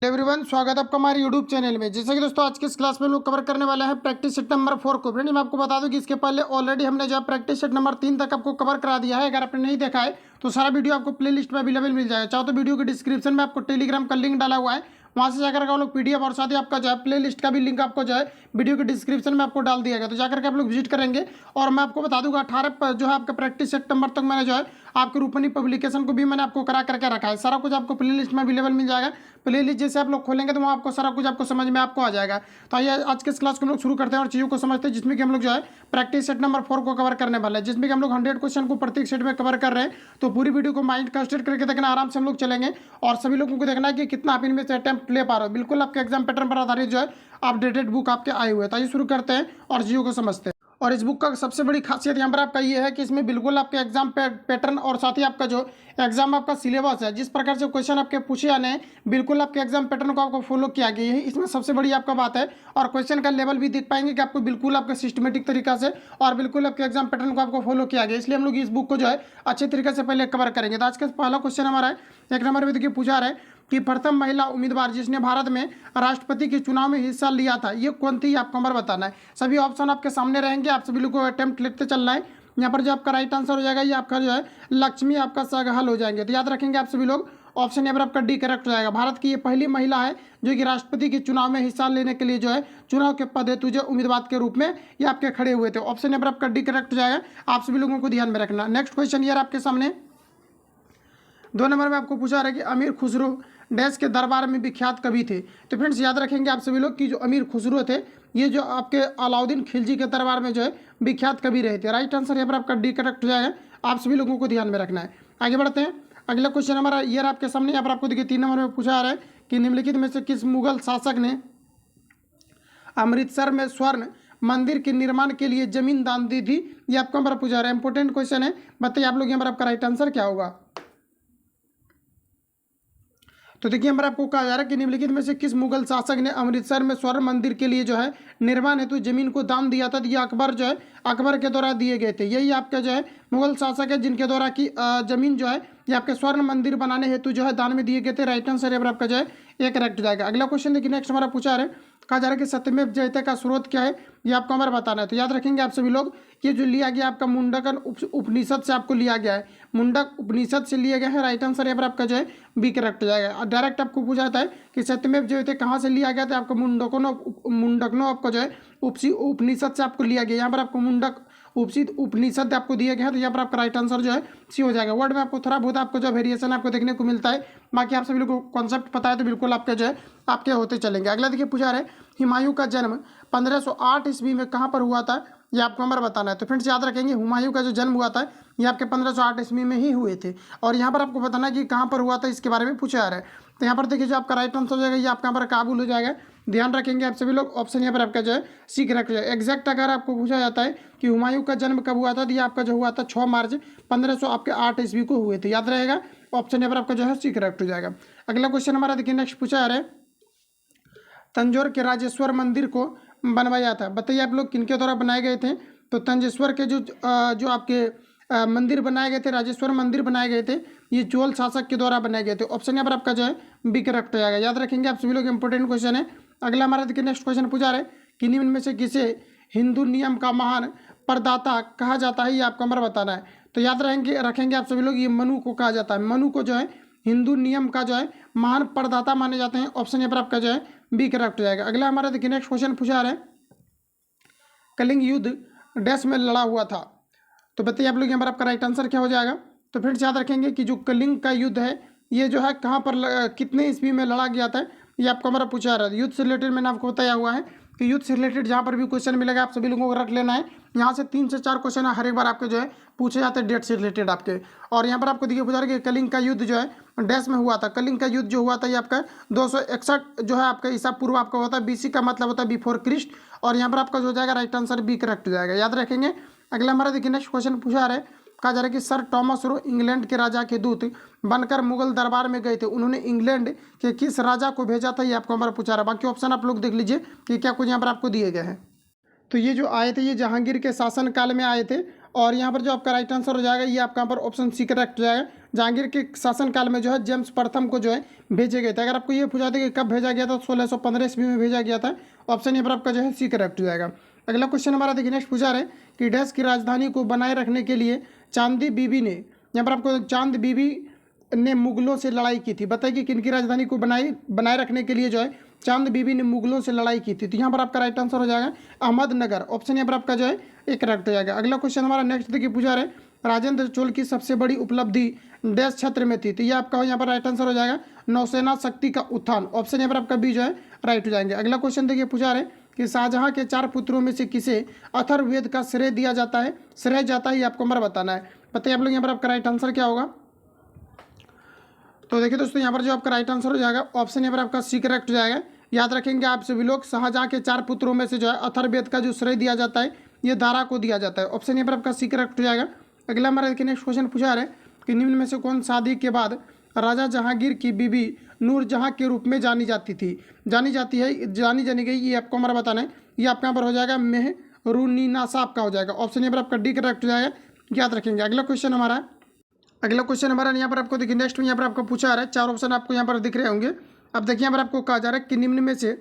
Everyone, स्वागत है आपका हमारे यूट्यूब चैनल में। जैसे कि दोस्तों आज की इस क्लास में हम लोग कवर करने वाले हैं प्रैक्टिस सेट नंबर 4 को। फ्रेंड्स मैं आपको बता दूं कि इसके पहले ऑलरेडी हमने जो है प्रैक्टिस सेट नंबर 3 तक आपको कवर करा दिया है। अगर आपने नहीं देखा है तो सारा वीडियो आपको प्लेलिस्ट में अवेलेबल मिल जाएगा। चाहो तो वीडियो के डिस्क्रिप्शन में आपको टेलीग्राम का लिंक डाला हुआ है, वहाँ से जाकर आप लोग पीडीएफ और साथ ही आपका जो है प्ले लिस्ट का भी लिंक आपको जो है वीडियो के डिस्क्रिप्शन में आपको डाल दिया गया, तो जाकर के आप लोग विजिट करेंगे। और मैं आपको बता दूंगा 18 जो है आपका प्रैक्टिस सेट नंबर तक मैंने जो है आपके रूपनी पब्लिकेशन को भी मैंने आपको करा करके रखा है। सारा कुछ आपको प्ले लिस्ट में अवेलेबल मिल जाएगा। प्ले लिस्ट जैसे आप लोग खोलेंगे तो वहाँ आपको सारा कुछ आपको समझ में आपको आ जाएगा। तो आइए आज के इस क्लास को हम लोग शुरू करते हैं और चीज़ों को समझते हैं, जिसमें कि हम लोग जो है प्रैक्टिस सेट नंबर 4 को कवर करने वाले हैं, जिसमें कि हम लोग 100 क्वेश्चन को प्रत्येक सेट में कवर कर रहे हैं। तो पूरी वीडियो को माइंड कंसंट्रेट करके देखना, आराम से हम लोग चलेंगे और सभी लोगों को देखना है कि कितना आप इनमें से अटेम्प्ट ले पा रहे हो। बिल्कुल आपके एग्जाम पैटर्न पर आधारित जो है अपडेटेड बुक आपके आए हुए हैं। तो आइए शुरू करते हैं और चीज़ों को समझते हैं। और इस बुक का सबसे बड़ी खासियत यहाँ पर आपका ये है कि इसमें बिल्कुल आपके एग्जाम पैटर्न और साथ ही आपका जो एग्जाम आपका सिलेबस है, जिस प्रकार से क्वेश्चन आपके पूछे जाने हैं, बिल्कुल आपके एग्जाम पैटर्न को आपको फॉलो किया गया है। इसमें सबसे बड़ी आपका बात है। और क्वेश्चन का लेवल भी देख पाएंगे कि आपको बिल्कुल आपके सिस्टमेटिक तरीका से और बिल्कुल आपके एग्जाम पैटर्न को आपको फॉलो किया गया। इसलिए हम लोग इस बुक को जो है अच्छे तरीके से पहले कवर करेंगे। तो आज का पहला क्वेश्चन हमारा है, 1 नंबर में देखिए पूछा रहा है कि प्रथम महिला उम्मीदवार जिसने भारत में राष्ट्रपति के चुनाव में हिस्सा लिया था, ये कौन थी, आपको नंबर बताना है। सभी ऑप्शन आपके सामने रहेंगे, आप सभी लोग को अटेम्प्ट लेते चलना है। यहाँ पर जो आपका राइट आंसर हो जाएगा ये आपका जो है लक्ष्मी आपका सहगल हो जाएंगे। तो याद रखेंगे आप सभी लोग, ऑप्शन यहाँ पर आपका डी करेक्ट हो जाएगा। भारत की ये पहली महिला है जो कि राष्ट्रपति के चुनाव में हिस्सा लेने के लिए जो है चुनाव के पद हेतु जो उम्मीदवार के रूप में ये आपके खड़े हुए थे। ऑप्शन यहाँ पर आपका डी करेक्ट हो जाएगा। आप सभी लोगों को ध्यान में रखना। नेक्स्ट क्वेश्चन ये आपके सामने 2 नंबर में आपको पूछा रहा है कि अमीर खुसरो डैश के दरबार में विख्यात कवि थे। तो फ्रेंड्स याद रखेंगे आप सभी लोग कि जो अमीर खुसरो थे, ये जो आपके अलाउद्दीन खिलजी के दरबार में जो है विख्यात कवि रहे थे। राइट आंसर यहाँ पर आपका डी करेक्ट हो जाएगा। आप सभी लोगों को ध्यान में रखना है। आगे बढ़ते हैं। अगला क्वेश्चन हमारा ये आपके सामने, यहाँ पर आपको देखिए 3 नंबर में पूछा जा रहा है कि निम्नलिखित में से किस मुगल शासक ने अमृतसर में स्वर्ण मंदिर के निर्माण के लिए जमीन दान दी थी। ये आपको नंबर पूछा रहा है, इंपॉर्टेंट क्वेश्चन है। बताइए आप लोग यहाँ पर आपका राइट आंसर क्या होगा। तो देखिए यहाँ पर आपको कहा जा रहा है कि निम्नलिखित में से किस मुगल शासक ने अमृतसर में स्वर्ण मंदिर के लिए जो है निर्माण हेतु जमीन को दान दिया था। तो ये अकबर जो है अकबर के द्वारा दिए गए थे। यही आपका जो है मुगल शासक है जिनके द्वारा की जमीन जो है ये आपके स्वर्ण मंदिर बनाने हेतु जो है दान में दिए गए थे। राइट आंसर यहाँ पर आपका जो है ये करेक्ट जाएगा। अगला क्वेश्चन देखिए नेक्स्ट हमारा पूछा है, कहा जा रहा है कि सत्यमेव जयते का स्रोत क्या है, ये आपको हमारा बताना है। तो याद रखेंगे आप सभी लोग, ये जो लिया गया आपका मुंडकन उपनिषद से आपको लिया गया है, मुंडक उपनिषद से लिया गया है। राइट आंसर यहाँ पर आपका जो है बी करेक्ट हो जाएगा। डायरेक्ट आपको पूछा जाता है कि सत्यमेव जयते कहाँ से लिया गया था, आपको मुंडकनो आपको जो है उपनिषद से आपको लिया गया। यहाँ पर आपको मुंडक उपनिषद आपको दिए गए हैं। तो यहाँ पर आपका राइट आंसर जो है सी हो जाएगा। वर्ड में आपको थोड़ा बहुत आपको जो वेरिएशन आपको देखने को मिलता है, बाकी आप सभी लोग को कॉन्सेप्ट पता है तो बिल्कुल आपके जो है आपके होते चलेंगे। अगला देखिए पूछा रहे हुमायूं का जन्म 1508 ईस्वी में कहाँ पर हुआ था, ये आपको नंबर बताना है। तो फ्रेंड्स याद रखेंगे हुमायूं का जो जन्म हुआ था ये आपके 1508 ईस्वी में ही हुए थे। और यहाँ पर आपको बताना है कि कहाँ पर हुआ था, इसके बारे में पूछा जा रहा है। तो यहाँ पर देखिए जो आपका राइट आंसर हो जाएगा ये आपका यहाँ पर काबुल हो जाएगा। ध्यान रखेंगे आप सभी लोग, ऑप्शन यहाँ पर आपका जो है सी करेक्ट हो जाएगा। एग्जैक्ट अगर आपको पूछा जाता है कि हुमायूं का जन्म कब हुआ था, तो ये आपका जो हुआ था 6 मार्च 1508 ईस्वी को हुए थे। याद रहेगा, ऑप्शन यहाँ पर आपका जो है सी करेक्ट हो जाएगा। अगला क्वेश्चन हमारा देखिए नेक्स्ट पूछा जा रहा है, तंजौर के राजेश्वर मंदिर को बनवाया था। बताइए आप लोग किनके द्वारा बनाए गए थे। तो तंजेश्वर के जो आपके मंदिर बनाए गए थे, राजेश्वर मंदिर बनाए गए थे, ये चोल शासक के द्वारा बनाए गए थे। ऑप्शन यहाँ पर आपका जो है बी करेक्ट हो जाएगा। याद रखेंगे आप सभी लोग, इंपॉर्टेंट क्वेश्चन है। अगला हमारा देखिए नेक्स्ट क्वेश्चन पूछा रहे कि निम्न में से किसे हिंदू नियम का महान प्रदाता कहा जाता है, ये आपको नंबर बताना है। तो याद रखेंगे आप सभी लोग, ये मनु को कहा जाता है। मनु को जो है हिंदू नियम का जो है महान प्रदाता माने जाते हैं। ऑप्शन यहाँ पर आपका जो है बी करेक्ट हो जाएगा। अगला हमारा देखिए नेक्स्ट क्वेश्चन पूछा रहे कलिंग युद्ध डैश में लड़ा हुआ था। तो बताइए आप लोग यहाँ पर आपका राइट आंसर क्या हो जाएगा। तो फ्रेंड्स याद रखेंगे कि जो कलिंग का युद्ध है ये जो है कहाँ पर कितने ईस्वी में लड़ा गया था, ये आपको हमारा पूछा रहा है। युद्ध से रिलेटेड मैंने आपको बताया हुआ है कि युद्ध से रिलेटेड जहाँ पर भी क्वेश्चन मिलेगा आप सभी लोगों को रख लेना है। यहाँ से 3 से 4 क्वेश्चन हर एक बार आपके जो है पूछे जाते हैं डेट से रिलेटेड आपके। और यहाँ पर आपको देखिए पूछा रहा है कि कलिंग का युद्ध जो है डैश में हुआ था। कलिंग का युद्ध जो हुआ था ये आपका 261 जो है आपका ईसा पूर्व आपका होता है। बीसी का मतलब होता है बिफोर क्रिस्ट। और यहाँ पर आपका जो हो जाएगा राइट आंसर बी करेक्ट हो जाएगा। याद रखेंगे। अगला हमारा देखिए नेक्स्ट क्वेश्चन पूछा रहा है, कहा जा रहा है कि सर टॉमस रो इंग्लैंड के राजा के दूत बनकर मुगल दरबार में गए थे, उन्होंने इंग्लैंड के किस राजा को भेजा था, ये आपको हमारा पूछा रहा है। बाकी ऑप्शन आप लोग देख लीजिए कि क्या कुछ यहाँ पर आपको दिए गए हैं। तो ये जो आए थे ये जहांगीर के शासन काल में आए थे और यहाँ पर जो आपका राइट आंसर हो जाएगा ये आपका यहाँ पर ऑप्शन सी करेक्ट हो जाएगा। जहांगीर के शासनकाल में जो है जेम्स प्रथम को जो है भेजे गए थे। अगर आपको ये पूछा था कि कब भेजा गया था, 1615 ईस्वी में भेजा गया था। ऑप्शन यहाँ पर आपका जो है सी करेक्ट हो जाएगा। अगला क्वेश्चन हमारा देखिए नेक्स्ट पूछा रहे कि डैश की राजधानी को बनाए रखने के लिए चांदी बीबी ने, यहाँ पर आपको चांद बीबी ने मुगलों से लड़ाई की थी। बताइए कि किनकी राजधानी को बनाए रखने के लिए जो है चांद बीबी ने मुगलों से लड़ाई की थी। तो यहाँ पर आपका राइट आंसर हो जाएगा अहमदनगर। ऑप्शन यहाँ पर आपका जो है एक करेक्ट हो जाएगा। अगला क्वेश्चन हमारा नेक्स्ट देखिए पूछा रहे राजेंद्र चोल की सबसे बड़ी उपलब्धि डैश क्षेत्र में थी। तो ये आपका यहाँ पर राइट आंसर हो जाएगा नौसेना शक्ति का उत्थान। ऑप्शन यहाँ पर आपका बी जो है राइट हो जाएंगे। अगला क्वेश्चन देखिए पूछा रहे कि शाहजहां के 4 पुत्रों में से किसे अथर्ववेद का श्रेय दिया जाता है, श्रेय जाता है, ये आपको हमारा बताना है। बताइए आप लोग यहाँ पर आपका राइट आंसर क्या होगा। तो देखिए दोस्तों यहाँ पर जो आपका राइट आंसर हो जाएगा ऑप्शन यहाँ पर आपका सी करेक्ट हो जाएगा। याद रखेंगे आप सभी लोग, शाहजहां के 4 पुत्रों में से जो है अथर्ववेद का जो श्रेय दिया जाता है ये दारा को दिया जाता है। ऑप्शन यहाँ पर आपका सी करेक्ट हो जाएगा। अगला हमारा देखिए नेक्स्ट क्वेश्चन पूछा रहे कि निम्न में से कौन शादी के बाद राजा जहांगीर की बीबी नूरजहां के रूप में जानी जाती गई, ये आपको हमारा बताना है। ये आपका यहाँ पर हो जाएगा मेहरुन्निसा आपका हो जाएगा। ऑप्शन यहाँ पर आपका डी करेक्ट हो जाएगा, याद रखेंगे। अगला क्वेश्चन हमारा यहाँ पर आपको देखिए नेक्स्ट में यहाँ पर आपको पूछा रहा है, 4 ऑप्शन आपको यहाँ पर दिख रहे होंगे। अब देखिए यहाँ पर आपको कहा जा रहा है कि निम्न में से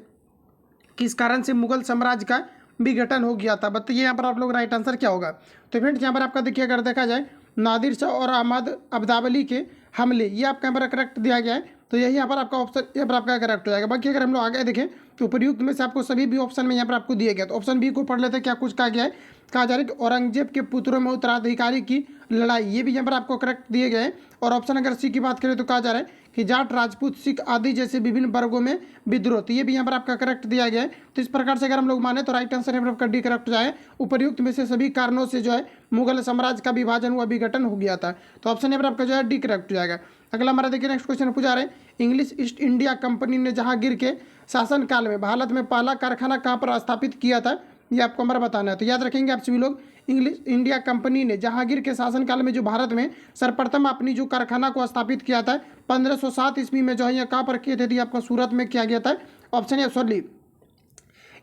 किस कारण से मुगल साम्राज्य का विघटन हो गया था। बताइए यहाँ पर आप लोग राइट आंसर क्या होगा। तो फ्रेंड्स यहाँ पर आपका देखिए अगर देखा जाए नादिर शाह और अहमद अब्दावली के हमले, ये आपका यहाँ पर करेक्ट दिया गया है। तो यही यहाँ पर आपका ऑप्शन यहाँ पर आपका करेक्ट हो जाएगा। बाकी अगर हम लोग आगे देखें तो उपयुक्त में से आपको सभी भी ऑप्शन में यहाँ पर आपको दिए गए। तो ऑप्शन बी को पढ़ लेते हैं, क्या कुछ कहा गया है। कहा जा रहा है कि औरंगजेब के पुत्रों में उत्तराधिकारी की लड़ाई, ये भी यहाँ पर आपको करेक्ट दिए गए। और ऑप्शन अगर सी की बात करें तो कहा जा रहा है कि जाट, राजपूत, सिख आदि जैसे विभिन्न वर्गों में विद्रोह, तो ये भी यहाँ पर आपका करेक्ट दिया गया है। तो इस प्रकार से अगर हम लोग माने तो राइट आंसर यहाँ पर आपका डी करेक्ट हो जाए। उपर्युक्त में से सभी कारणों से जो है मुगल साम्राज्य का विभाजन हुआ, विघटन हो गया था। तो ऑप्शन यहाँ पर आपका जो है डी करेक्ट हो जाएगा। अगला हमारा देखिए नेक्स्ट क्वेश्चन पूछा रहे इंग्लिश ईस्ट इंडिया कंपनी ने जहांगीर के शासनकाल में भारत में पहला कारखाना कहाँ पर स्थापित किया था, ये आपको हमारा बताना है। तो याद रखेंगे आप सभी लोग, इंग्लिश इंडिया कंपनी ने जहांगीर के शासनकाल में जो भारत में सर्वप्रथम अपनी जो कारखाना को स्थापित किया था 1507 ईस्वी में जो है, यह कहाँ पर किए थे, आपका सूरत में किया गया था। ऑप्शन है सॉरी,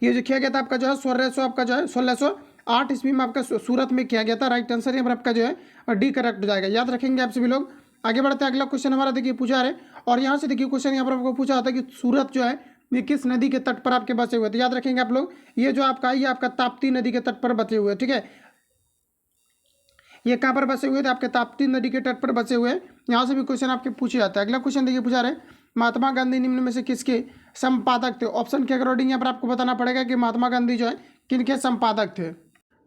ये जो किया गया था आपका जो है 1608 ईस्वी में आपका सूरत में किया गया था। राइट आंसर यहाँ पर आपका जो है डी करेक्ट हो जाएगा, याद रखेंगे आप सभी लोग। आगे बढ़ते हैं, अगला क्वेश्चन हमारा देखिए पूछा रहे और यहाँ से देखिए क्वेश्चन यहाँ पर आपको पूछा था कि सूरत जो है ये किस नदी के तट पर आपके बसे हुए थे। याद रखेंगे आप लोग, ये जो आपका ये आपका ताप्ती नदी के तट पर बसे हुए, ठीक है। ये कहाँ पर बसे हुए थे, आपके ताप्ती नदी के तट पर बसे हुए। यहाँ से भी क्वेश्चन आपके पूछे जाते हैं। अगला क्वेश्चन देखिए पूछा रहे महात्मा गांधी निम्न में से किसके संपादक थे। ऑप्शन के अकॉर्डिंग यहाँ पर आपको बताना पड़ेगा कि महात्मा गांधी जो है किनके संपादक थे।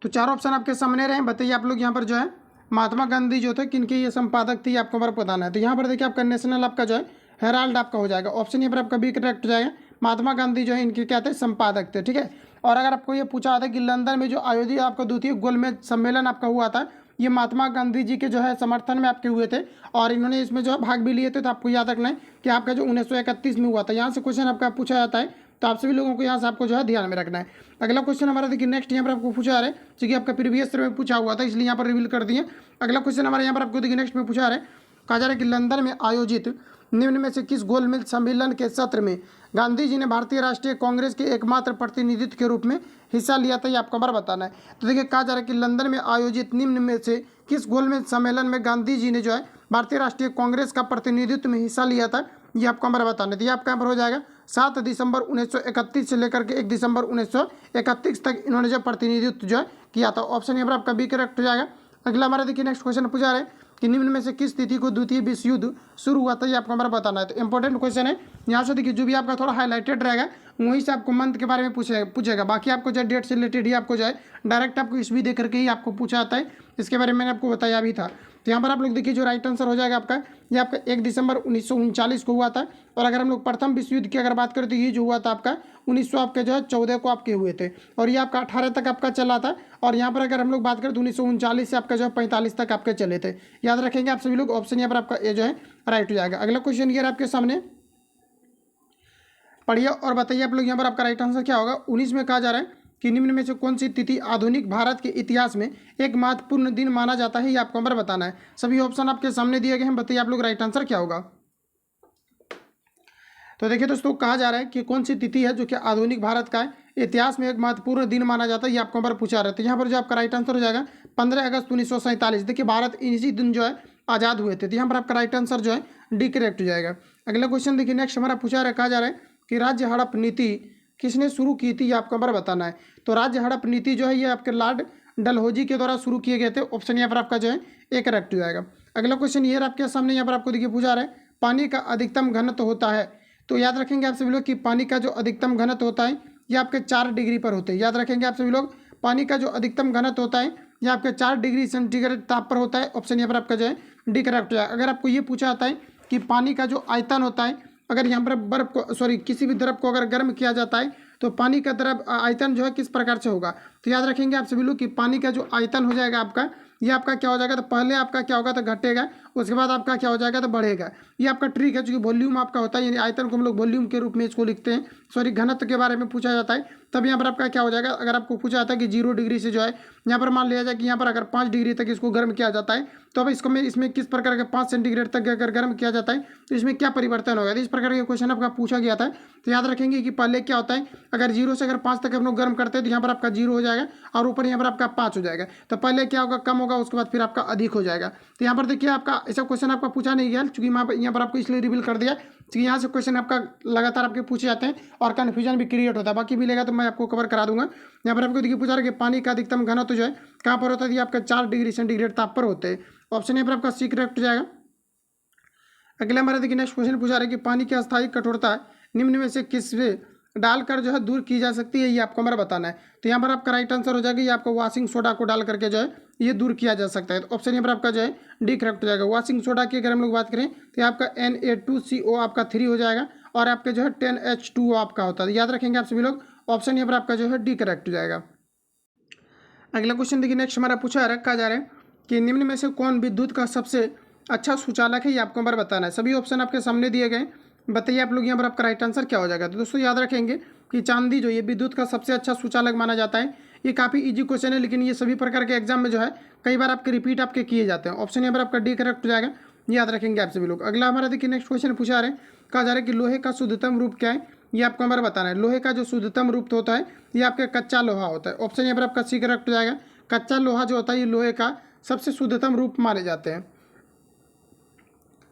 तो 4 ऑप्शन आपके सामने रहे, बताइए आप लोग यहाँ पर जो है महात्मा गांधी जो थे किनके ये संपादक थे, आपको हमारा बताना है। तो यहाँ पर देखिए आपका नेशनल आपका जो है हेराल्ड आपका हो जाएगा। ऑप्शन यहाँ पर आपका बी करेक्ट हो जाएगा। महात्मा गांधी जो है इनके क्या थे, संपादक थे, ठीक है। और अगर आपको ये पूछा था कि लंदन में जो आयोजित आपका द्वितीय गोलमेज सम्मेलन आपका हुआ था, ये महात्मा गांधी जी के जो है समर्थन में आपके हुए थे और इन्होंने इसमें जो है भाग भी लिए थे। तो आपको याद रखना है कि आपका जो 1931 में हुआ था। यहाँ से क्वेश्चन आपका पूछा जाता है, तो आप सभी लोगों को यहाँ से आपको जो है ध्यान में रखना है। अगला क्वेश्चन हमारा देखिए नेक्स्ट यहाँ पर आपको पूछा आ रहा है, क्योंकि आपका प्रीवियस ईयर में पूछा हुआ था इसलिए यहाँ पर रिवील कर दिए। अगला क्वेश्चन हमारे यहाँ पर आपको देखिए नेक्स्ट में पूछा आ रहा है, कहा जा रहा है कि लंदन में आयोजित निम्न में से किस गोलमेज सम्मेलन के सत्र में गांधी जी ने भारतीय राष्ट्रीय कांग्रेस के एकमात्र प्रतिनिधित्व के रूप में हिस्सा लिया था, ये आपको हमारा बताना है। तो देखिए कहा जा रहा है कि लंदन में आयोजित निम्न में से किस गोलमेज सम्मेलन में गांधी जी ने जो है भारतीय राष्ट्रीय कांग्रेस का प्रतिनिधित्व में हिस्सा लिया था, ये आपको हमारा बताना है। तो ये आपका यहाँ पर हो जाएगा 7 दिसंबर 1931 से लेकर के 1 दिसंबर 1931 तक इन्होंने जो प्रतिनिधित्व जो है किया था। ऑप्शन यहाँ पर आपका बी करेक्ट हो जाएगा। अगला हमारा देखिए नेक्स्ट क्वेश्चन पूछा रहे कि निम्न में से किस तिथि को द्वितीय विश्व युद्ध शुरू हुआ था, ये आपको हमारा बताना है। तो इंपॉर्टेंट क्वेश्चन है, यहाँ से देखिए जो भी आपका थोड़ा हाईलाइटेड रहेगा वहीं से आपको मंथ के बारे में पूछेगा। बाकी आपको जो डेट से रिलेटेड ही आपको जो है डायरेक्ट आपको ईस्वी दे करके ही आपको पूछा जाता है, इसके बारे में मैंने आपको बताया भी था। तो यहाँ पर आप लोग देखिए जो राइट आंसर हो जाएगा आपका, ये आपका 1 दिसंबर 1939 को हुआ था। और अगर हम लोग प्रथम विश्व युद्ध की अगर बात करें तो ये जो हुआ था आपका 1900 आपके जो है 14 को आपके हुए थे और ये आपका 18 तक आपका चला था। और यहाँ पर अगर हम लोग बात करें तो 1939 से आपका जो है 45 तक आपके चले थे। याद रखेंगे आप सभी लोग, ऑप्शन यहाँ पर आपका ये जो है राइट हो जाएगा। अगला क्वेश्चन ये आपके सामने पढ़िए और बताइए आप लोग यहाँ पर आपका राइट आंसर क्या होगा। 19 में कहा जा रहा है कि निम्न में से कौन सी तिथि आधुनिक भारत के इतिहास में एक महत्वपूर्ण दिन माना जाता है, ये आपको हमारा बताना है। सभी ऑप्शन आपके सामने दिए गए हैं, बताइए आप लोग राइट आंसर क्या होगा। तो देखिए दोस्तों, कहा जा रहा है कि कौन सी तिथि है जो कि आधुनिक भारत का है इतिहास में एक महत्वपूर्ण दिन माना जाता है, ये आपको बार पूछा रहा है। तो यहाँ पर जो आपका राइट आंसर हो जाएगा 15 अगस्त 1947। देखिए भारत इसी दिन जो है आज़ाद हुए थे। तो यहाँ पर आपका राइट आंसर जो है डी करेक्ट हो जाएगा। अगला क्वेश्चन देखिए, नेक्स्ट हमारा पूछा रहा है, कहा जा रहा है कि राज्य हड़प नीति किसने शुरू की थी, ये आपको बार बताना है। तो राज्य हड़प नीति जो है ये आपके लॉर्ड डलहौजी के द्वारा शुरू किए गए थे। ऑप्शन यहाँ पर आपका जो है ए करेक्ट हो जाएगा। अगला क्वेश्चन ये आपके सामने, यहाँ पर आपको देखिए पूछा रहा है पानी का अधिकतम घनत्व होता है। तो याद रखेंगे आप सभी लोग कि पानी का जो अधिकतम घनत्व होता है ये आपके 4 डिग्री पर होते हैं। याद रखेंगे आप सभी लोग, पानी का जो अधिकतम घनत्व होता है ये आपके 4 डिग्री सेंटीग्रेड ताप पर होता है। ऑप्शन यहाँ पर आपका जो है डी करेक्ट हो जाएगा। अगर आपको ये पूछा जाता है कि पानी का जो आयतन होता है, अगर यहाँ पर बर्फ को किसी भी द्रव को अगर गर्म किया जाता है तो पानी का द्रव आयतन जो है किस प्रकार से होगा, तो याद रखेंगे आप सभी लोग कि पानी का जो आयतन हो जाएगा आपका, ये आपका क्या हो जाएगा, तो पहले आपका क्या होगा तो घटेगा, उसके बाद आपका क्या हो जाएगा तो बढ़ेगा। ये आपका ट्रिक है, क्योंकि वॉल्यूम आपका होता है, यानी आयतन को हम लोग वॉल्यूम के रूप में इसको लिखते हैं। घनत्व के बारे में पूछा जाता है, तब यहाँ पर आपका क्या हो जाएगा, अगर आपको पूछा जाता है कि 0 डिग्री से जो है यहाँ पर मान लिया जाए कि यहाँ पर अगर 5 डिग्री तक इसको गर्म किया जाता है, तो अब इसको इसमें किस प्रकार का 5 सेंटीग्रेड तक अगर गर्म किया जाता है तो इसमें क्या परिवर्तन होगा। तो इस प्रकार के क्वेश्चन आपका पूछा गया था। तो याद रखेंगे कि पहले क्या होता है, अगर 0 से अगर 5 तक हम लोग गर्म करते हैं तो यहाँ पर आपका 0 हो जाएगा और ऊपर यहाँ पर आपका 5 हो जाएगा। तो पहले क्या होगा, कम होगा, उसके बाद फिर आपका अधिक हो जाएगा। तो यहाँ पर देखिए आपका ऐसा क्वेश्चन आपका पूछा नहीं गया, क्योंकि यहाँ पर आपको इसलिए रिवील कर दिया कि यहाँ से क्वेश्चन आपका लगातार आपके पूछे जाते हैं और कन्फ्यूजन भी क्रिएट होता है। बाकी मिलेगा तो मैं आपको कवर करा दूंगा। यहाँ पर आपको देखिए पूछा रहा है कि पानी का अधिकतम घनत्व जो है कहाँ पर होता है, आपका 4 डिग्री सेंटीग्रेड ताप पर होते हैं। ऑप्शन यहाँ पर आपका सी करेक्ट हो जाएगा। अगला हमारा देखिए नेक्स्ट क्वेश्चन पूछा रहा है कि पानी की अस्थायी कठोरता निम्न में से किस डालकर जो है दूर की जा सकती है, ये आपको हमारा बताना है। तो यहाँ पर आपका राइट आंसर हो जाएगा, ये आपको वॉशिंग सोडा को डाल करके जो है ये दूर किया जा सकता है। तो ऑप्शन यहाँ पर आपका जो है डी करेक्ट हो जाएगा। वॉशिंग सोडा की अगर हम लोग बात करें तो आपका Na2CO आपका 3 हो जाएगा और आपका जो है 10H2O आपका होता है। याद रखेंगे आप सभी लोग, ऑप्शन यहाँ पर आपका जो है डी करेक्ट हो जाएगा। अगला क्वेश्चन देखिए नेक्स्ट हमारा पूछा रखा जा रहा है कि निम्न में से कौन विद्युत का सबसे अच्छा सुचालक है, ये आपको बार बताना है। सभी ऑप्शन आपके सामने दिए गए, बताइए आप लोग यहाँ पर आपका राइट आंसर क्या हो जाएगा। तो दोस्तों याद रखेंगे कि चांदी जो ये विद्युत का सबसे अच्छा सुचालक माना जाता है। ये काफ़ी इजी क्वेश्चन है, लेकिन ये सभी प्रकार के एग्जाम में जो है कई बार आपके रिपीट आपके किए जाते हैं। ऑप्शन यहाँ पर आपका डी करेक्ट हो जाएगा, याद रखेंगे आप सभी लोग। अगला हमारा देखिए नेक्स्ट क्वेश्चन पूछा रहे, कहा जा रहा है कि लोहे का शुद्धतम रूप क्या है, ये आपको हमारा बताना है। लोहे का जो शुद्धतम रूप होता है ये आपका कच्चा लोहा होता है। ऑप्शन यहाँ पर आपका सी करेक्ट हो जाएगा। कच्चा लोहा जो होता है ये लोहे का सबसे शुद्धतम रूप माने जाते हैं।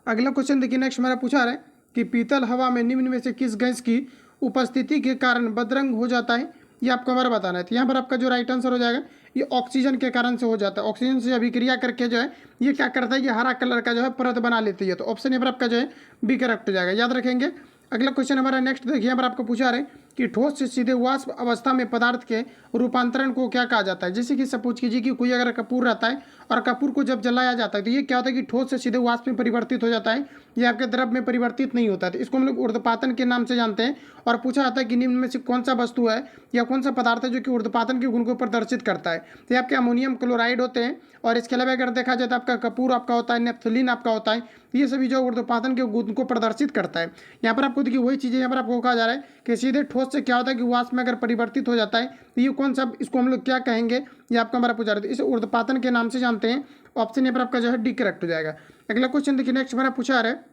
अगला क्वेश्चन देखिए नेक्स्ट हमारा पूछा रहा है कि पीतल हवा में निम्न में से किस गैस की उपस्थिति के कारण बदरंग हो जाता है, ये आपको हमारा बताना है। तो यहाँ पर आपका जो राइट आंसर हो जाएगा ये ऑक्सीजन के कारण से हो जाता है। ऑक्सीजन से अभिक्रिया करके जो है ये क्या करता है, ये हरा कलर का जो है परत बना लेती है। तो ऑप्शन यहाँ पर आपका जो है बी करेक्ट हो जाएगा, याद रखेंगे। अगला क्वेश्चन हमारा नेक्स्ट देखिए, यहाँ पर आपको पूछा रहे कि ठोस से सीधे वाष्प अवस्था में पदार्थ के रूपांतरण को क्या कहा जाता है। जैसे कि सपोज कीजिए कि कोई अगर कपूर रहता है और कपूर को जब जलाया जाता है तो ये क्या होता है कि ठोस से सीधे वाष्प में परिवर्तित हो जाता है, ये आपके द्रव में परिवर्तित नहीं होता है। तो इसको हम लोग ऊर्ध्वपातन के नाम से जानते हैं। और पूछा जाता है कि निम्न में से कौन सा वस्तु है या कौन सा पदार्थ है जो कि ऊर्ध्वपातन के गुण को प्रदर्शित करता है। तो ये आपके अमोनियम क्लोराइड होते हैं। और इसके अलावा अगर देखा जाए तो आपका कपूर आपका होता है, नेफ्थलीन आपका होता है। ये सभी जो ऊर्ध्वपातन के गुण को प्रदर्शित करता है। यहाँ पर आपको देखिए वही चीज़ें यहाँ पर आपको कहा जा रहा है कि सीधे ठोस से क्या होता है कि वाष्प में अगर परिवर्तित हो जाता है तो ये कौन सा, इसको हम लोग क्या कहेंगे, ये आपको हमारा पूछा रहा है। तो इसे ऊर्ध्वपातन के नाम से जानते हैं। ऑप्शन यहाँ पर आपका जो है डी करेक्ट हो जाएगा। अगला क्वेश्चन देखिए नेक्स्ट हमारा पूछा रहा है,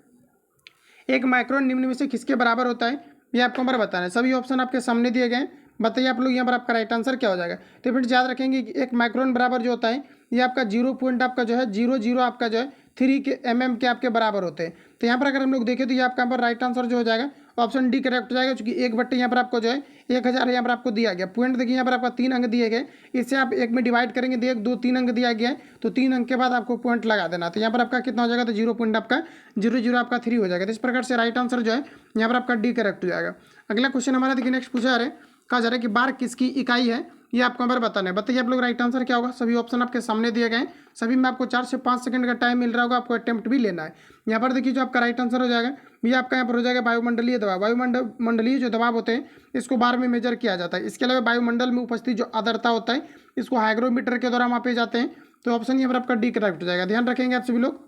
एक माइक्रोन निम्न में से किसके बराबर होता है, ये आपको हमारा बताना है। सभी ऑप्शन आपके सामने दिए गए, बताइए आप लोग यहाँ पर आपका राइट आंसर क्या हो जाएगा। तो फिर याद रखेंगे कि एक माइक्रोन बराबर जो होता है ये आपका 0 आपका जो है 00 आपका जो है 3 के mm के आपके बराबर होते हैं। तो यहाँ पर अगर हम लोग देखें तो ये आपका यहाँ पर राइट आंसर जो हो जाएगा ऑप्शन डी करेक्ट हो जाएगा, क्योंकि 1/, यहाँ पर आपको जो है 1000 यहाँ पर आपको दिया गया। पॉइंट देखिए यहाँ पर आपका 3 अंक दिए गए, इससे आप एक में डिवाइड करेंगे तो 1 2 3 अंक दिया गया है, तो 3 अंक के बाद आपको पॉइंट लगा देना। तो यहाँ पर आपका कितना हो जाएगा, तो 0 आपका 00 आपका 3 हो जाएगा। तो इस प्रकार से राइट आंसर जो है यहाँ पर आपका डी करेक्ट हो जाएगा। अगला क्वेश्चन हमारा देखिए नेक्स्ट पूछा रहे, कहा जा रहा है कि बार किसकी इकाई है, ये आपको हमारे बताना है। बताइए आप लोग राइट आंसर क्या होगा। सभी ऑप्शन आपके सामने दिए गए, सभी में आपको 4 से 5 सेकंड का टाइम मिल रहा होगा, आपको अटेम्प्ट भी लेना है। यहाँ पर देखिए जो आपका राइट आंसर हो जाएगा ये आपका यहाँ पर हो जाएगा वायुमंडलीय दबाव। वायुमंडलीय जो दबाव होते हैं इसको बार में मेजर किया जाता है। इसके अलावा वायुमंडल में उपस्थित जो आर्द्रता होता है इसको हाइग्रोमीटर के द्वारा मापे जाते हैं। तो ऑप्शन यहाँ पर आपका डी करेक्ट हो जाएगा, ध्यान रखेंगे आप सभी लोग।